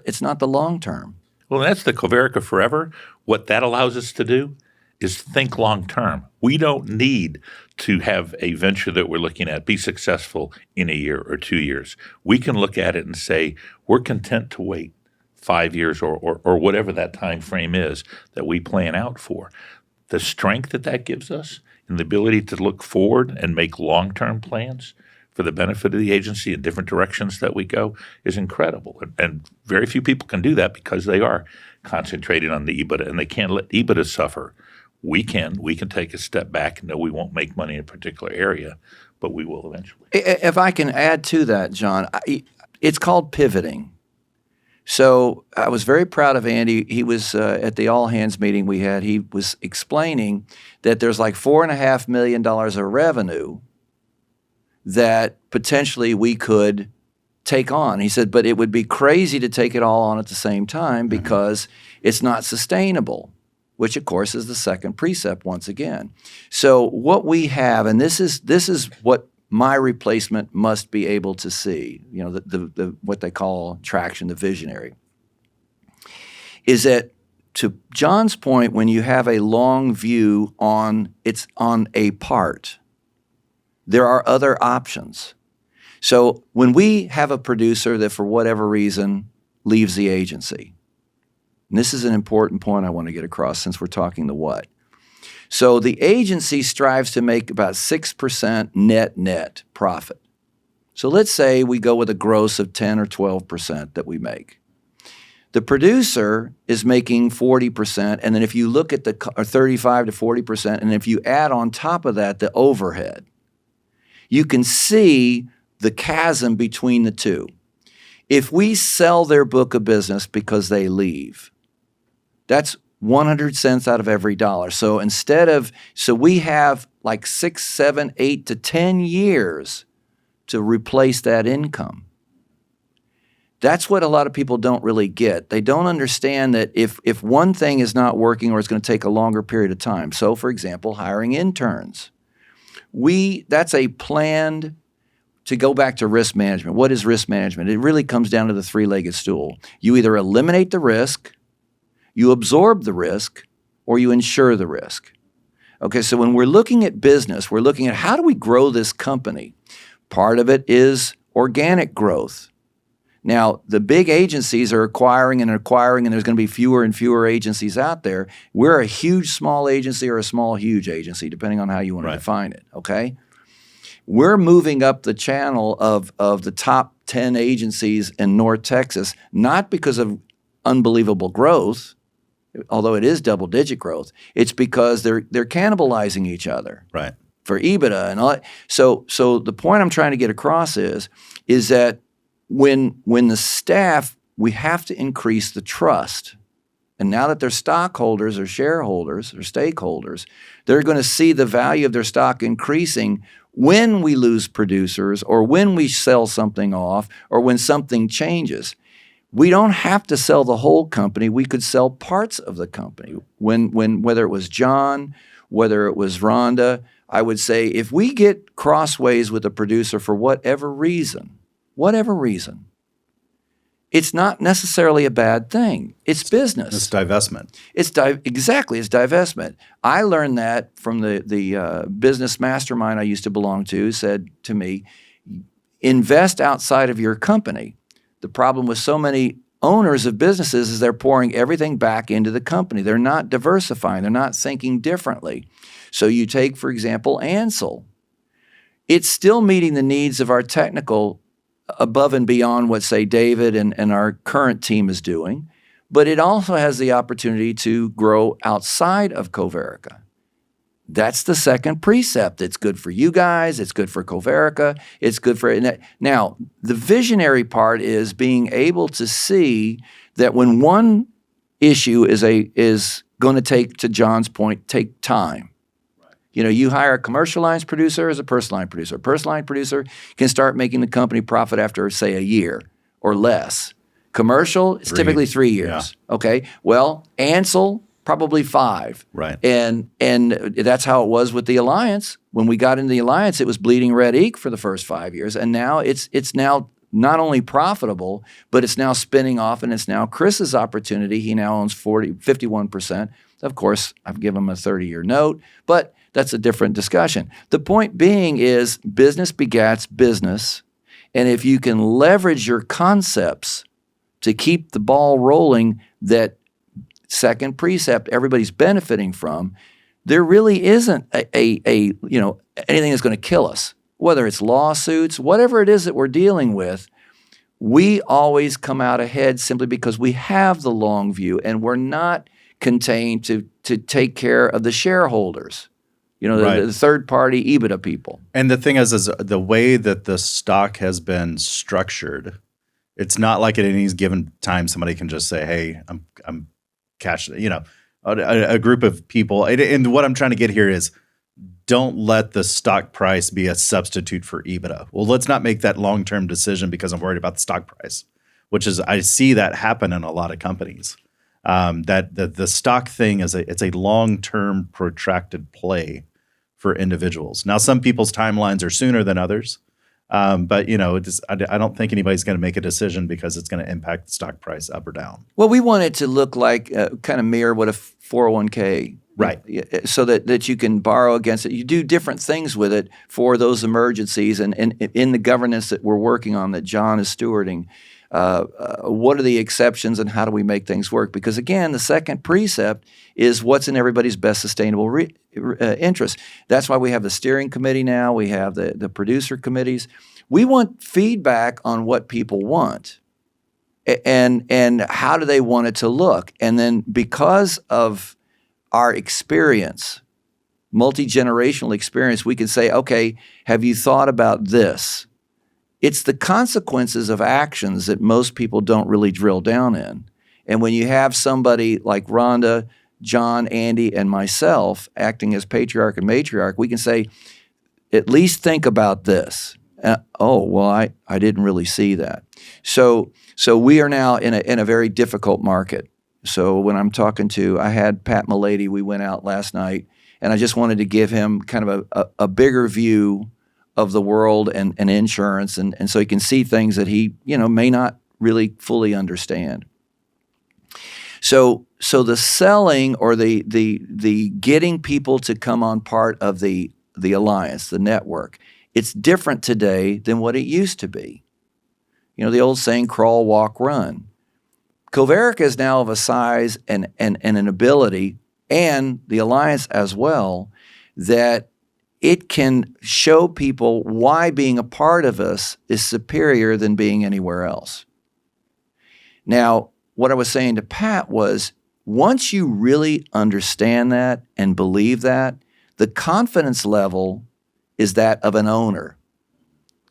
It's not the long term. Well, that's the Coverica Forever. What that allows us to do is think long term. We don't need to have a venture that we're looking at be successful in a year or 2 years. We can look at it and say, we're content to wait 5 years or whatever that time frame is that we plan out for. The strength that gives us and the ability to look forward and make long-term plans for the benefit of the agency in different directions that we go is incredible. And very few people can do that because they are concentrated on the EBITDA, and they can't let EBITDA suffer. We can take a step back and know we won't make money in a particular area, but we will eventually. If I can add to that, John, it's called pivoting. So I was very proud of Andy. He was at the all-hands meeting we had. He was explaining that there's like $4.5 million of revenue that potentially we could take on. He said, but it would be crazy to take it all on at the same time because it's not sustainable, which of course is the second precept once again. So what we have, and this is what my replacement must be able to see, the what they call traction, the visionary, is that to John's point, when you have a long view on a part, there are other options. So when we have a producer that for whatever reason leaves the agency, and this is an important point I want to get across since we're talking the what. So the agency strives to make about 6% net profit. So let's say we go with a gross of 10 or 12% that we make. The producer is making 40%, and then if you look at or 35 to 40%, and if you add on top of that the overhead, you can see the chasm between the two. If we sell their book of business because they leave, that's 100 cents out of every dollar. So we have like 6, 7, 8 to 10 years to replace that income. That's what a lot of people don't really get. They don't understand that if one thing is not working or it's going to take a longer period of time. So, for example, hiring interns. That's a planned, to go back to risk management. What is risk management? It really comes down to the three-legged stool. You either eliminate the risk, you absorb the risk, or you insure the risk. Okay, so when we're looking at business, we're looking at how do we grow this company? Part of it is organic growth. Now, the big agencies are acquiring, and there's going to be fewer and fewer agencies out there. We're a huge small agency or a small huge agency, depending on how you want to define it, okay? We're moving up the channel of the top 10 agencies in North Texas, not because of unbelievable growth, although it is double-digit growth. It's because they're cannibalizing each other, right, for EBITDA and all that. So the point I'm trying to get across is that when the staff, we have to increase the trust. And now that they're stockholders or shareholders or stakeholders, they're going to see the value of their stock increasing when we lose producers or when we sell something off or when something changes. We don't have to sell the whole company. We could sell parts of the company. Whether it was John, whether it was Rhonda, I would say if we get crossways with a producer for whatever reason, whatever reason, it's not necessarily a bad thing. It's business. It's divestment. Exactly. It's divestment. I learned that from the business mastermind I used to belong to. Said to me, invest outside of your company. The problem with so many owners of businesses is they're pouring everything back into the company. They're not diversifying. They're not thinking differently. So you take, for example, Ansel. It's still meeting the needs of our technical above and beyond what, say, David and our current team is doing, but it also has the opportunity to grow outside of Coverica. That's the second precept. It's good for you guys. It's good for Coverica. It's good for – now, the visionary part is being able to see that when one issue is going to take, to John's point, take time. You know, you hire a commercial lines producer as a personal line producer. A personal line producer can start making the company profit after, say, a year or less. Commercial, it's typically 3 years. Yeah. Okay. Well, Ansel, probably 5. Right. And that's how it was with the Alliance. When we got into the Alliance, it was bleeding red ink for the first 5 years. And now it's now not only profitable, but it's now spinning off, and it's now Chris's opportunity. He now owns 51%. Of course, I've given him a 30-year note, but that's a different discussion. The point being is business begats business, and if you can leverage your concepts to keep the ball rolling, that second precept everybody's benefiting from, there really isn't a anything that's going to kill us. Whether it's lawsuits, whatever it is that we're dealing with, we always come out ahead simply because we have the long view, and we're not contained to take care of the shareholders. You know, right. the third-party EBITDA people. And the thing is the way that the stock has been structured, it's not like at any given time somebody can just say, "Hey, I'm cash." You know, a group of people. And what I'm trying to get here is, don't let the stock price be a substitute for EBITDA. Well, let's not make that long-term decision because I'm worried about the stock price, which is I see that happen in a lot of companies. That the stock thing it's a long-term protracted play for individuals. Now, some people's timelines are sooner than others, but you know, I don't think anybody's going to make a decision because it's going to impact the stock price up or down. Well, we want it to look like kind of mirror what a 401k, right? So that you can borrow against it. You do different things with it for those emergencies, and in the governance that we're working on, that John is stewarding. What are the exceptions and how do we make things work? Because again, the second precept is what's in everybody's best sustainable interest. That's why we have the steering committee now. We have the producer committees. We want feedback on what people want and how do they want it to look. And then because of our experience, multi-generational experience, we can say, okay, have you thought about this? It's the consequences of actions that most people don't really drill down in. And when you have somebody like Rhonda, John, Andy, and myself acting as patriarch and matriarch, we can say, at least think about this. I didn't really see that. So we are now in a very difficult market. So when I'm talking to, I had Pat Milady, we went out last night, and I just wanted to give him kind of a bigger view of the world and insurance, and so he can see things that he may not really fully understand. So the selling or the getting people to come on part of the alliance, the network, it's different today than what it used to be. You know, the old saying, crawl, walk, run. Coverica is now of a size and an ability, and the alliance as well, that it can show people why being a part of us is superior than being anywhere else. Now, what I was saying to Pat was, once you really understand that and believe that, the confidence level is that of an owner.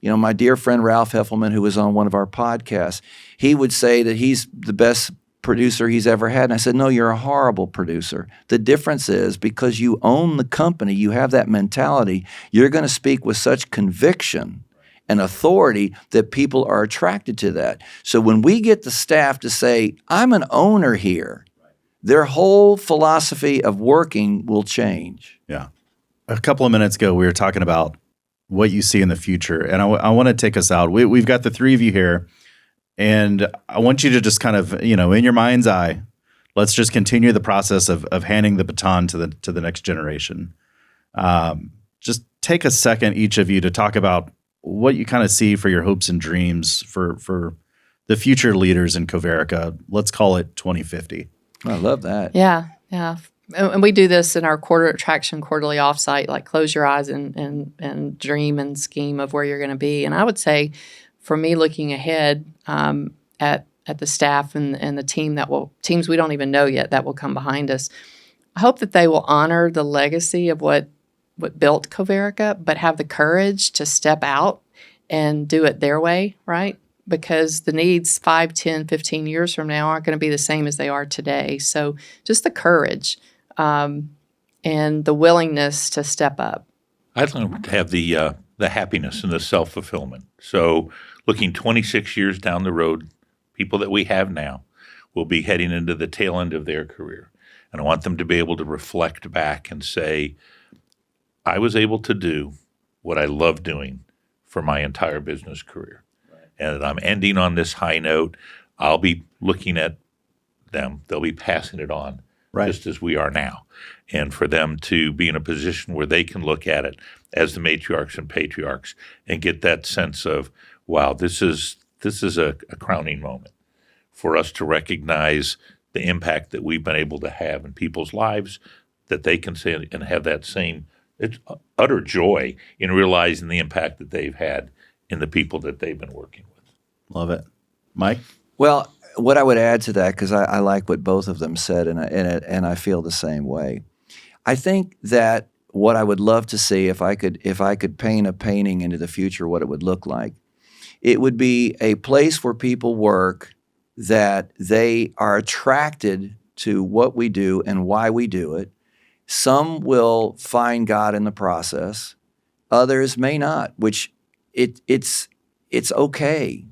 You know, my dear friend Ralph Heffelman, who was on one of our podcasts, he would say that he's the best producer he's ever had. And I said, no, you're a horrible producer. The difference is because you own the company, you have that mentality, you're going to speak with such conviction and authority that people are attracted to that. So when we get the staff to say, I'm an owner here, their whole philosophy of working will change. Yeah. A couple of minutes ago, we were talking about what you see in the future. And I want to take us out. We've got the three of you here, and I want you to just kind of, in your mind's eye, let's just continue the process of handing the baton to the next generation. Just take a second, each of you, to talk about what you kind of see for your hopes and dreams for the future leaders in Coverica. Let's call it 2050. I love that. Yeah. And we do this in our quarterly offsite, like close your eyes and dream and scheme of where you're going to be. And I would say, for me, looking ahead at the staff and the teams we don't even know yet that will come behind us, I hope that they will honor the legacy of what built Coverica, but have the courage to step out and do it their way, right? Because the needs 5, 10, 15 years from now aren't going to be the same as they are today. So just the courage and the willingness to step up. I'd like to have the happiness and the self-fulfillment. So looking 26 years down the road, people that we have now will be heading into the tail end of their career. And I want them to be able to reflect back and say, I was able to do what I love doing for my entire business career. And I'm ending on this high note. I'll be looking at them. They'll be passing it on, just as we are now. And for them to be in a position where they can look at it as the matriarchs and patriarchs and get that sense of, wow, this is a crowning moment for us to recognize the impact that we've been able to have in people's lives, that they can say and have that same utter joy in realizing the impact that they've had in the people that they've been working with. Love it. Mike? Well, what I would add to that, because I like what both of them said, and I feel the same way. I think that what I would love to see, if I could paint a painting into the future, what it would look like, it would be a place where people work that they are attracted to what we do and why we do it. Some will find God in the process. Others may not, which it's okay.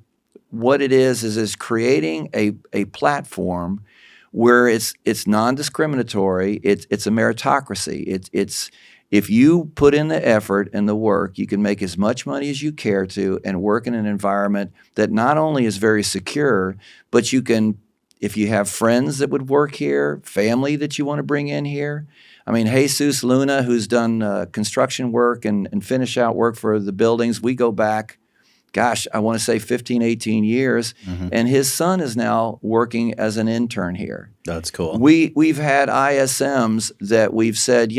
What it is creating a platform where it's non-discriminatory. It's a meritocracy. It's if you put in the effort and the work, you can make as much money as you care to and work in an environment that not only is very secure, but you can, if you have friends that would work here, family that you want to bring in here. I mean, Jesus Luna, who's done construction work and finish out work for the buildings, we go back, gosh, I want to say 15, 18 years, and his son is now working as an intern here. That's cool. We've had ISMs that we've said,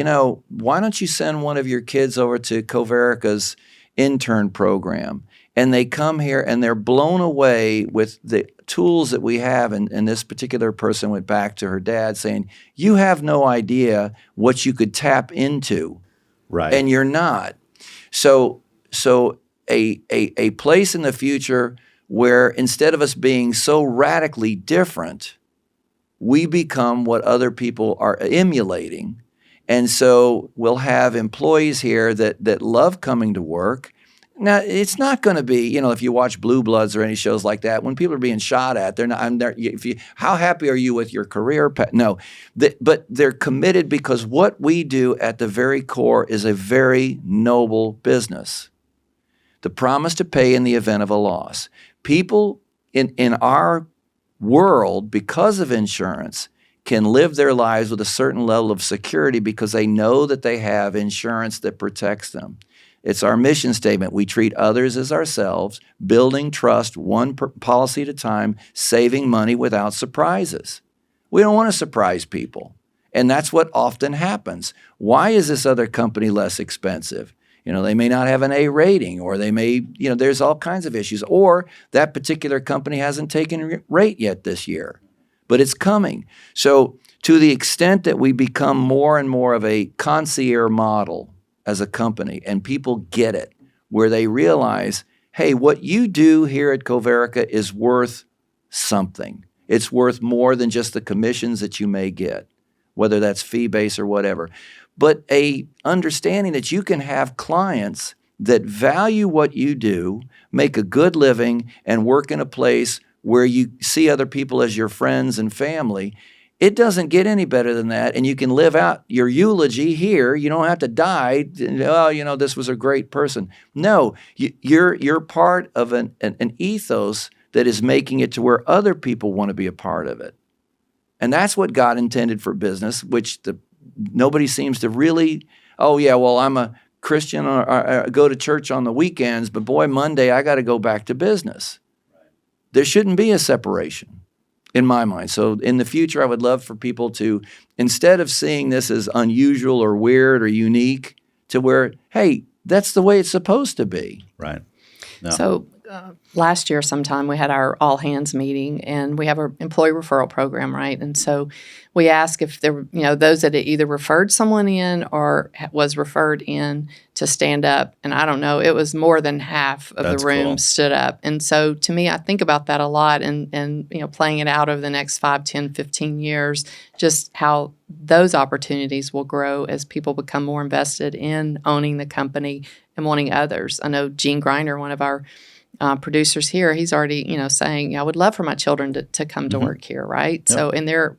why don't you send one of your kids over to Coverica's intern program? And they come here and they're blown away with the tools that we have. And this particular person went back to her dad saying, you have no idea what you could tap into. Right. And you're not. So a place in the future where instead of us being so radically different, we become what other people are emulating. And so we'll have employees here that love coming to work. Now, it's not going to be, if you watch Blue Bloods or any shows like that, when people are being shot at, they're not. How happy are you with your career? No, but they're committed because what we do at the very core is a very noble business. The promise to pay in the event of a loss. People in our world, because of insurance, can live their lives with a certain level of security because they know that they have insurance that protects them. It's our mission statement. We treat others as ourselves, building trust one policy at a time, saving money without surprises. We don't want to surprise people. And that's what often happens. Why is this other company less expensive? They may not have an A rating, or they may, there's all kinds of issues. Or that particular company hasn't taken rate yet this year, but it's coming. So to the extent that we become more and more of a concierge model as a company, and people get it, where they realize, hey, what you do here at Coverica is worth something. It's worth more than just the commissions that you may get, whether that's fee-based or whatever. But a understanding that you can have clients that value what you do, make a good living, and work in a place where you see other people as your friends and family, It doesn't get any better than that, and you can live out your eulogy here. You don't have to die. Oh, this was a great person. No, you're part of an ethos that is making it to where other people want to be a part of it, and that's what God intended for business, which nobody seems to really. Oh yeah, well I'm a Christian or go to church on the weekends, but boy, Monday I got to go back to business. There shouldn't be a separation, in my mind. So in the future, I would love for people to, instead of seeing this as unusual or weird or unique, to where, hey, that's the way it's supposed to be. Right. No. So last year sometime we had our all hands meeting, and we have our employee referral program, right? And so we ask if there were, those that had either referred someone in or was referred in to stand up. And I don't know, it was more than half of That's the room cool. stood up. And so to me, I think about that a lot, and playing it out over the next 5, 10, 15 years, just how those opportunities will grow as people become more invested in owning the company and wanting others. I know Gene Griner, one of our producers here, he's already, saying, I would love for my children to come to work here, right? Yep. So, and they're,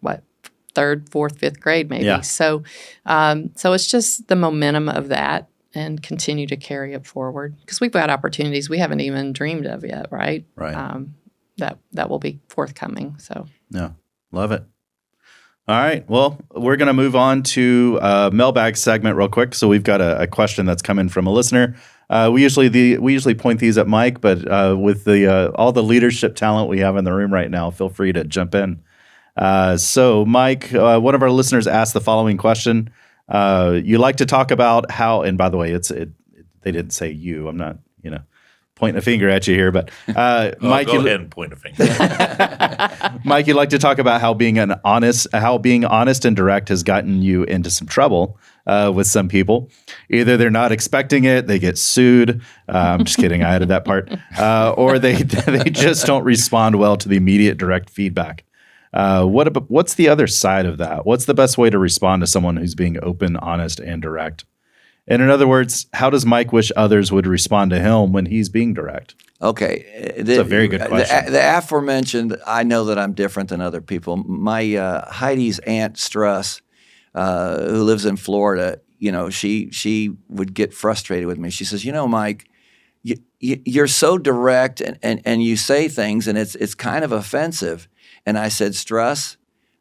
3rd, 4th, 5th grade maybe. Yeah. So it's just the momentum of that, and continue to carry it forward, because we've got opportunities we haven't even dreamed of yet, right? Right. That will be forthcoming. So Yeah. Love it. All right. Well, we're going to move on to mailbag segment real quick. So we've got a question that's come in from a listener. We usually point these at Mike, but with the all the leadership talent we have in the room right now, feel free to jump in. So Mike, one of our listeners asked the following question. You like to talk about how, and by the way, they didn't say you. I'm not, pointing a finger at you here, but Mike, go ahead and point a finger. Mike, you'd like to talk about how being honest and direct has gotten you into some trouble with some people. Either they're not expecting it, they get sued. I'm just kidding. I added that part. Or they just don't respond well to the immediate direct feedback. What's the other side of that? What's the best way to respond to someone who's being open, honest, and direct? And in other words, how does Mike wish others would respond to him when he's being direct? Okay. It's a very good question. The aforementioned, I know that I'm different than other people. My Heidi's aunt Struss, who lives in Florida, she would get frustrated with me. She says, Mike, you're so direct and you say things and it's kind of offensive. And I said, Struss,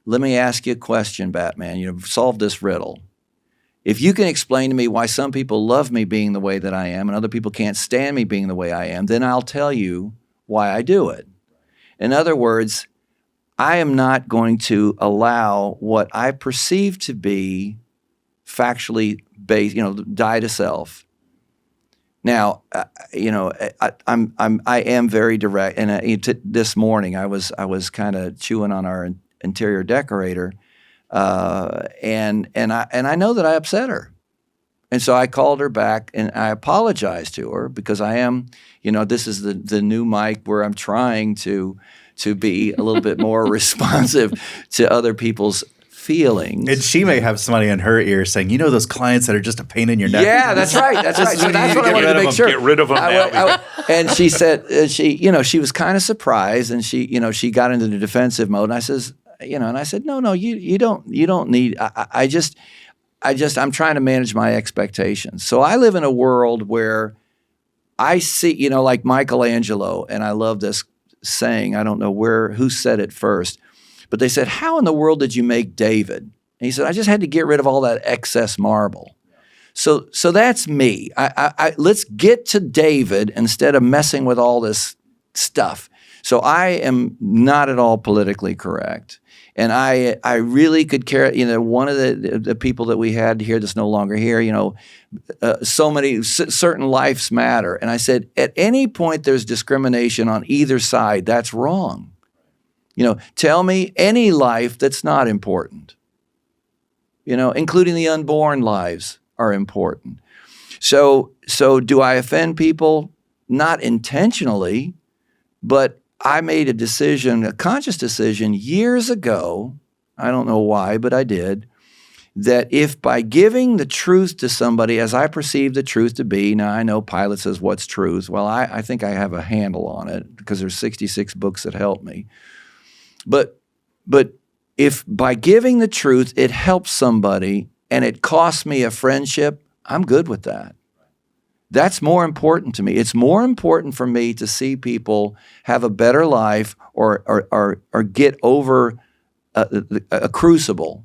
let me ask you a question, Batman. Solve this riddle. If you can explain to me why some people love me being the way that I am and other people can't stand me being the way I am, then I'll tell you why I do it. In other words, I am not going to allow what I perceive to be factually based, die to self. Now, I am very direct. And this morning, I was kind of chewing on our interior decorator. And I know that I upset her. And so I called her back and I apologized to her because I am, this is the new Mike where I'm trying to be a little bit more responsive to other people's feelings. And she may have somebody in her ear saying, those clients that are just a pain in your neck. Yeah, that's right. That's right. So that's what I wanted to make sure. Get rid of them now. And she said, she was kind of surprised and she got into the defensive mode. And I says, and I said, no, you don't need, I'm trying to manage my expectations. So I live in a world where I see, like Michelangelo, and I love this saying, I don't know who said it first, but they said, how in the world did you make David? And he said, I just had to get rid of all that excess marble. So that's me. Let's get to David instead of messing with all this stuff. So I am not at all politically correct. And I really could care, one of the people that we had here that's no longer here, so many, certain lives matter. And I said, at any point there's discrimination on either side, that's wrong. Tell me any life that's not important, including the unborn lives are important. So do I offend people? Not intentionally, but I made a conscious decision years ago, I don't know why, but I did, that if by giving the truth to somebody as I perceive the truth to be, now I know Pilate says, what's truth? Well, I think I have a handle on it because there's 66 books that help me. But if by giving the truth it helps somebody and it costs me a friendship, I'm good with that. That's more important to me. It's more important for me to see people have a better life or get over a crucible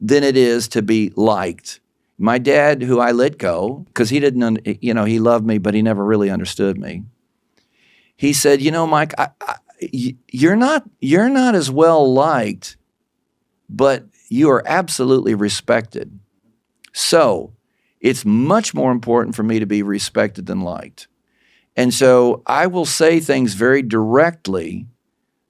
than it is to be liked. My dad, who I let go because he didn't, he loved me, but he never really understood me. He said, Mike, you're not as well liked, but you are absolutely respected. So it's much more important for me to be respected than liked. And so I will say things very directly,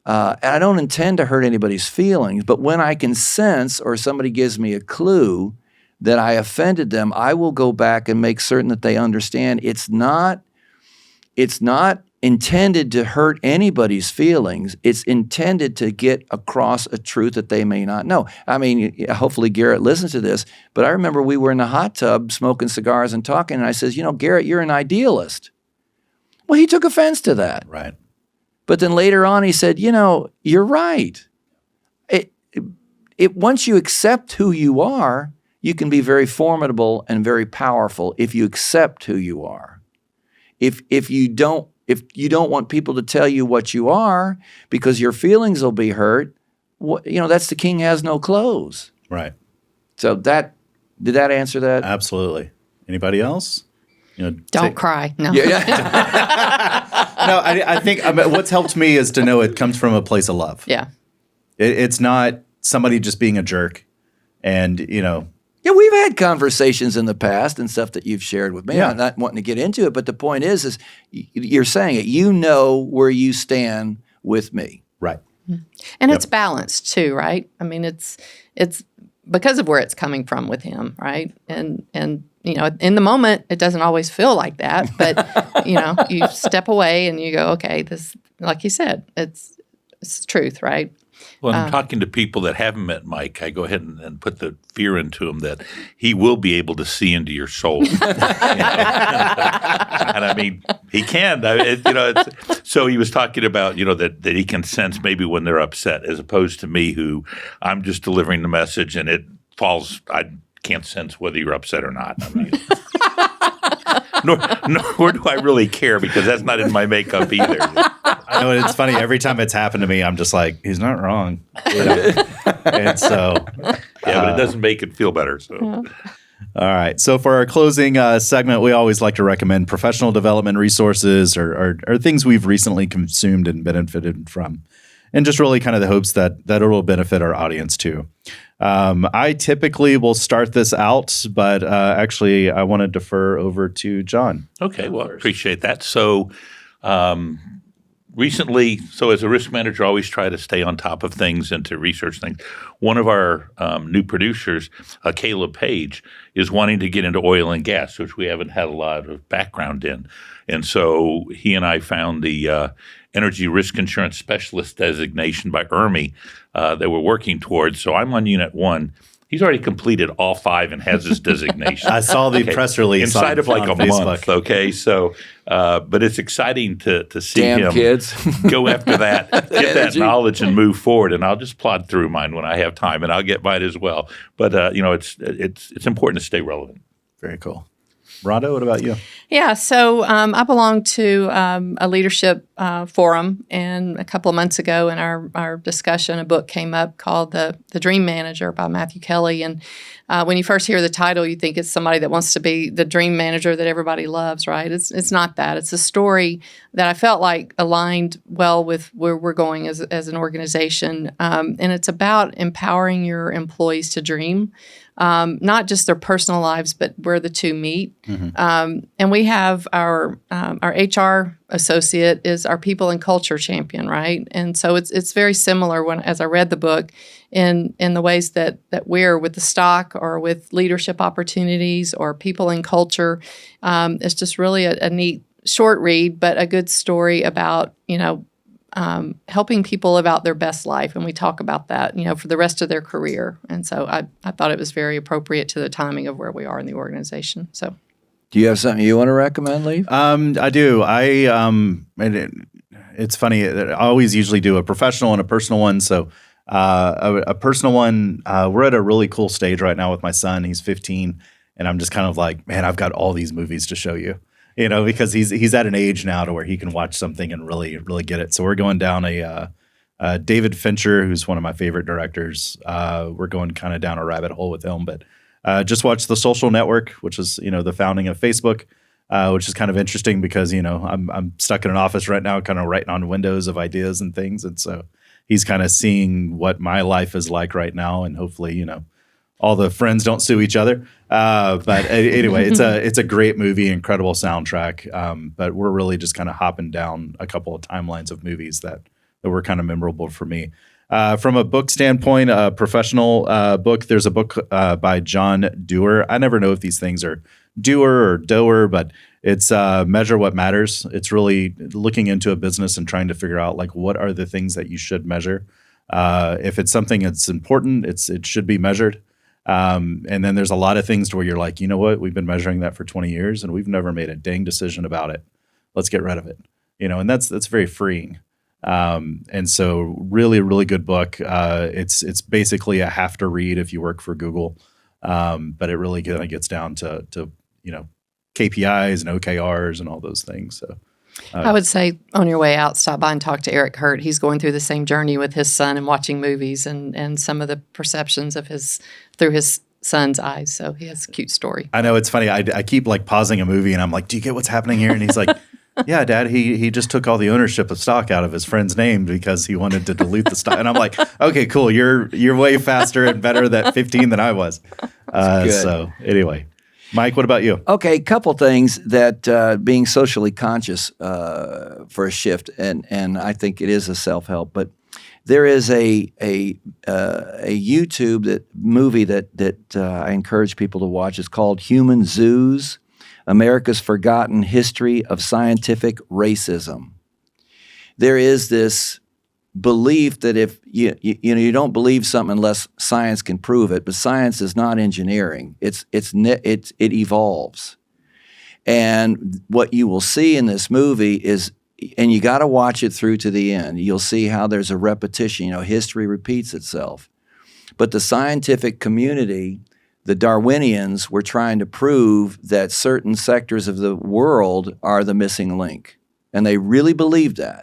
and I don't intend to hurt anybody's feelings, but when I can sense or somebody gives me a clue that I offended them, I will go back and make certain that they understand it's not intended to hurt anybody's feelings. It's intended to get across a truth that they may not know. I mean, hopefully Garrett listens to this, but I remember we were in the hot tub smoking cigars and talking, and I says, Garrett, you're an idealist. Well, he took offense to that. Right. But then later on he said, you're right. Once you accept who you are, you can be very formidable and very powerful if you accept who you are. If you don't want people to tell you what you are because your feelings will be hurt, that's the king has no clothes. Right. So did that answer that? Absolutely. Anybody else? Don't cry. No. Yeah. No, I think what's helped me is to know it comes from a place of love. Yeah. It's not somebody just being a jerk and, Yeah, we've had conversations in the past and stuff that you've shared with me. Yeah. I'm not wanting to get into it, but the point is you're saying it. You know where you stand with me. right. And it's balanced too, right? I mean, it's because of where it's coming from with him, right? And in the moment, it doesn't always feel like that, but you step away and you go, okay, this, like you said, it's the truth, right? When I'm talking to people that haven't met Mike, I go ahead and put the fear into him that he will be able to see into your soul. And I mean, he can. So he was talking about, that he can sense maybe when they're upset, as opposed to me, who I'm just delivering the message and it falls. I can't sense whether you're upset or not. I mean, nor do I really care because that's not in my makeup either. I know it's funny. Every time it's happened to me, I'm just like, he's not wrong. And so, but it doesn't make it feel better. So, all right. So for our closing segment, we always like to recommend professional development resources or things we've recently consumed and benefited from, and just really kind of the hopes that it will benefit our audience too. I typically will start this out, but actually, I want to defer over to John. Okay. Well, appreciate that. So. Recently, as a risk manager, I always try to stay on top of things and to research things. One of our new producers, Caleb Page, is wanting to get into oil and gas, which we haven't had a lot of background in. And so he and I found the Energy Risk Insurance Specialist designation by IRMI that we're working towards. So I'm on Unit 1. He's already completed all 5 and has his designation. I saw the press release inside of like a Facebook. month. Okay, so but it's exciting to see him kids. go after that, get that knowledge, and move forward. And I'll just plod through mine when I have time, and I'll get mine as well. But it's important to stay relevant. Very cool. Rhonda, what about you? Yeah, so I belong to a leadership forum, and a couple of months ago in our discussion, a book came up called The Dream Manager by Matthew Kelly. And when you first hear the title, you think it's somebody that wants to be the dream manager that everybody loves, right? It's not that. It's a story that I felt like aligned well with where we're going as an organization. And it's about empowering your employees to dream. Not just their personal lives, but where the two meet. Mm-hmm. And we have our HR associate is our people and culture champion, right? And so it's very similar as I read the book in the ways that we're with the stock or with leadership opportunities or people and culture. It's just really a neat short read, but a good story about, helping people live out their best life. And we talk about that, for the rest of their career. And so I thought it was very appropriate to the timing of where we are in the organization. So, do you have something you want to recommend, Lee? I do. It's funny. I always usually do a professional and a personal one. So A personal one, we're at a really cool stage right now with my son. He's 15, and I'm just kind of like, man, I've got all these movies to show you, because he's at an age now to where he can watch something and really, really get it. So we're going down David Fincher, who's one of my favorite directors. We're going kind of down a rabbit hole with him, but just watched The Social Network, which is, the founding of Facebook, which is kind of interesting because, I'm stuck in an office right now, kind of writing on windows of ideas and things. And so he's kind of seeing what my life is like right now. And hopefully, all the friends don't sue each other. But anyway, it's a great movie, incredible soundtrack. But we're really just kind of hopping down a couple of timelines of movies that were kind of memorable for me. From a book standpoint, a professional book, there's a book by John Doerr. I never know if these things are doer or doer, but it's Measure What Matters. It's really looking into a business and trying to figure out like what are the things that you should measure. If it's something that's important, it should be measured. And then there's a lot of things to where you're like, you know what, we've been measuring that for 20 years and we've never made a dang decision about it. Let's get rid of it. And that's very freeing. And so really, really good book. It's basically a have to read if you work for Google. But it really kind of gets down to KPIs and OKRs and all those things. So I would say on your way out, stop by and talk to Eric Hurt. He's going through the same journey with his son and watching movies and some of the perceptions of through his son's eyes. So he has a cute story. I know it's funny. I keep like pausing a movie and I'm like, do you get what's happening here? And he's like, yeah, Dad, he just took all the ownership of stock out of his friend's name because he wanted to dilute the stock. And I'm like, okay, cool. You're way faster and better at 15 than I was. So anyway, Mike, what about you? Okay, couple things that being socially conscious for a shift, and I think it is a self-help, but there is a YouTube movie that I encourage people to watch. It's called Human Zoos: America's Forgotten History of Scientific Racism. There is this belief that if you don't believe something unless science can prove it, but science is not engineering. It evolves. And what you will see in this movie is, and you got to watch it through to the end, you'll see how there's a repetition. History repeats itself. But the scientific community, the Darwinians, were trying to prove that certain sectors of the world are the missing link. And they really believed that.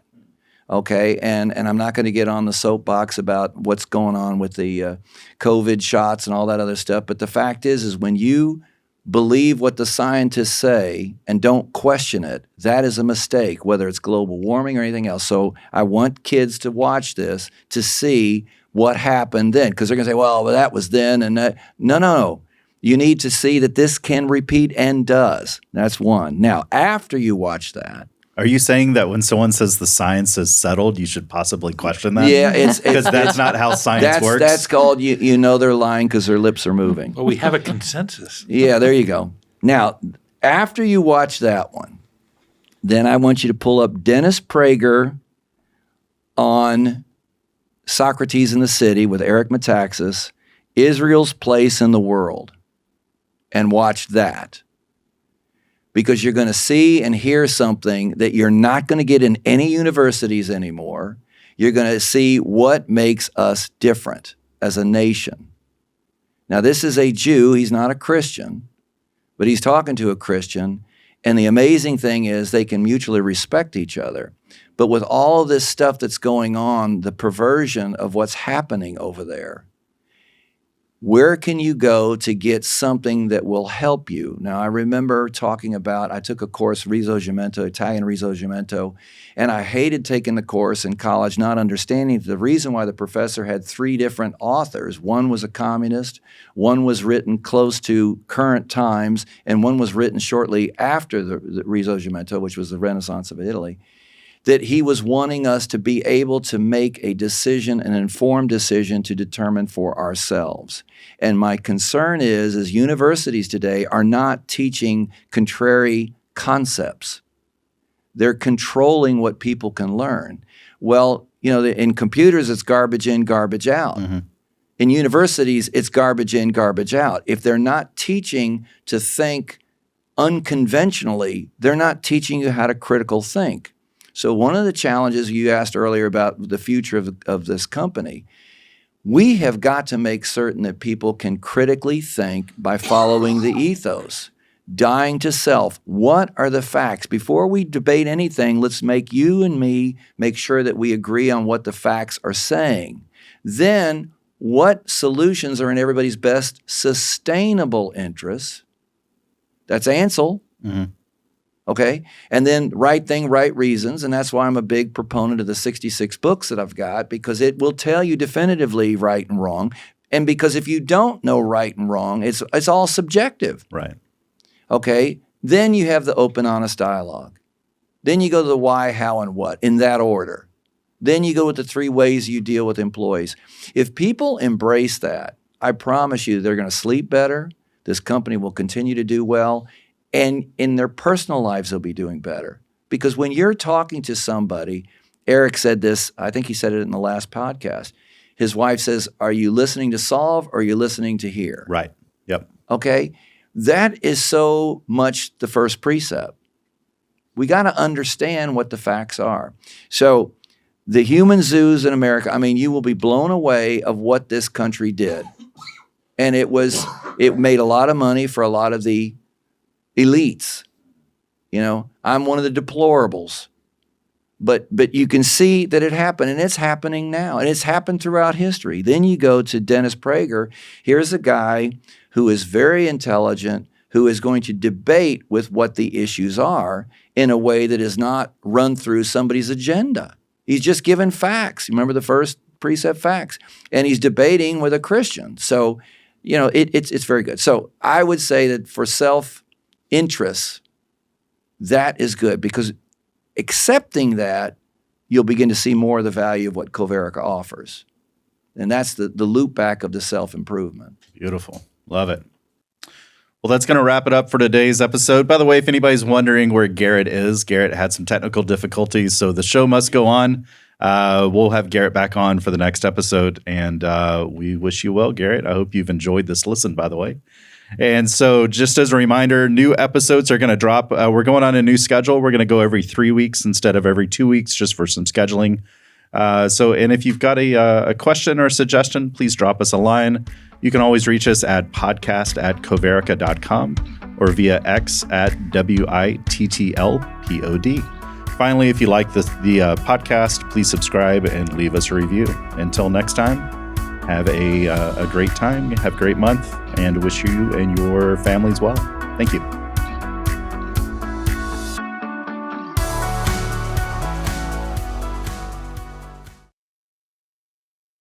Okay, and I'm not going to get on the soapbox about what's going on with the COVID shots and all that other stuff, but the fact is when you believe what the scientists say and don't question it, that is a mistake, whether it's global warming or anything else. So I want kids to watch this to see what happened then, because they're going to say, well, that was then, and that. No. You need to see that this can repeat and does. That's one. Now, after you watch that, are you saying that when someone says the science is settled, you should possibly question that? Yeah, because that's not how science works. That's called they're lying because their lips are moving. Well, we have a consensus. Yeah, there you go. Now, after you watch that one, then I want you to pull up Dennis Prager on Socrates in the City with Eric Metaxas, Israel's Place in the World, and watch that. Because you're going to see and hear something that you're not going to get in any universities anymore. You're going to see what makes us different as a nation. Now, this is a Jew. He's not a Christian, but he's talking to a Christian. And the amazing thing is they can mutually respect each other. But with all of this stuff that's going on, the perversion of what's happening over there, where can you go to get something that will help you? Now, I remember talking about, I took a course, Italian Risorgimento, and I hated taking the course in college, not understanding the reason why the professor had 3 different authors. One was a communist, one was written close to current times, and one was written shortly after the Risorgimento, which was the Renaissance of Italy. That he was wanting us to be able to make a decision, an informed decision to determine for ourselves. And my concern is universities today are not teaching contrary concepts. They're controlling what people can learn. Well, in computers, it's garbage in, garbage out. Mm-hmm. In universities, it's garbage in, garbage out. If they're not teaching to think unconventionally, they're not teaching you how to critical think. So one of the challenges you asked earlier about the future of this company, We have got to make certain that people can critically think by following the ethos. Dying to self. What are the facts? Before we debate anything, let's make you and me make sure that we agree on what the facts are saying. Then, what solutions are in everybody's best sustainable interests? That's Ansel. Mm-hmm. Okay? And then right thing, right reasons. And that's why I'm a big proponent of the 66 books that I've got, because it will tell you definitively right and wrong. And because if you don't know right and wrong, it's all subjective. Right. Okay? Then you have the open, honest dialogue. Then you go to the why, how, and what in that order. Then you go with the 3 ways you deal with employees. If people embrace that, I promise you they're going to sleep better. This company will continue to do well. And in their personal lives, they'll be doing better. Because when you're talking to somebody, Eric said this, I think he said it in the last podcast. His wife says, are you listening to solve or are you listening to hear? Right. Yep. Okay? That is so much the first precept. We got to understand what the facts are. So the human zoos in America, I mean, you will be blown away of what this country did. And it made a lot of money for a lot of the elites. You know, I'm one of the deplorables. But you can see that it happened, and it's happening now, and it's happened throughout history. Then you go to Dennis Prager. Here's a guy who is very intelligent, who is going to debate with what the issues are in a way that is not run through somebody's agenda. He's just given facts. Remember the first precept, facts. And he's debating with a Christian. So, you know, it's very good. So I would say that for self-interest, that is good, because accepting that, you'll begin to see more of the value of what Coverica offers. And that's the loop back of the self-improvement. Beautiful. Love it. Well, that's going to wrap it up for today's episode. By the way, if anybody's wondering where Garrett is, Garrett had some technical difficulties, so the show must go on. We'll have Garrett back on for the next episode, and we wish you well, Garrett. I hope you've enjoyed this listen, by the way. And so just as a reminder, new episodes are going to drop. We're going on a new schedule. We're going to go every 3 weeks instead of every 2 weeks, just for some scheduling. And if you've got a question or a suggestion, please drop us a line. You can always reach us at podcast@coverica.com or via X at WITTLPOD. Finally, if you like the podcast, please subscribe and leave us a review. Until next time, have a great time, have a great month, and wish you and your families well. Thank you.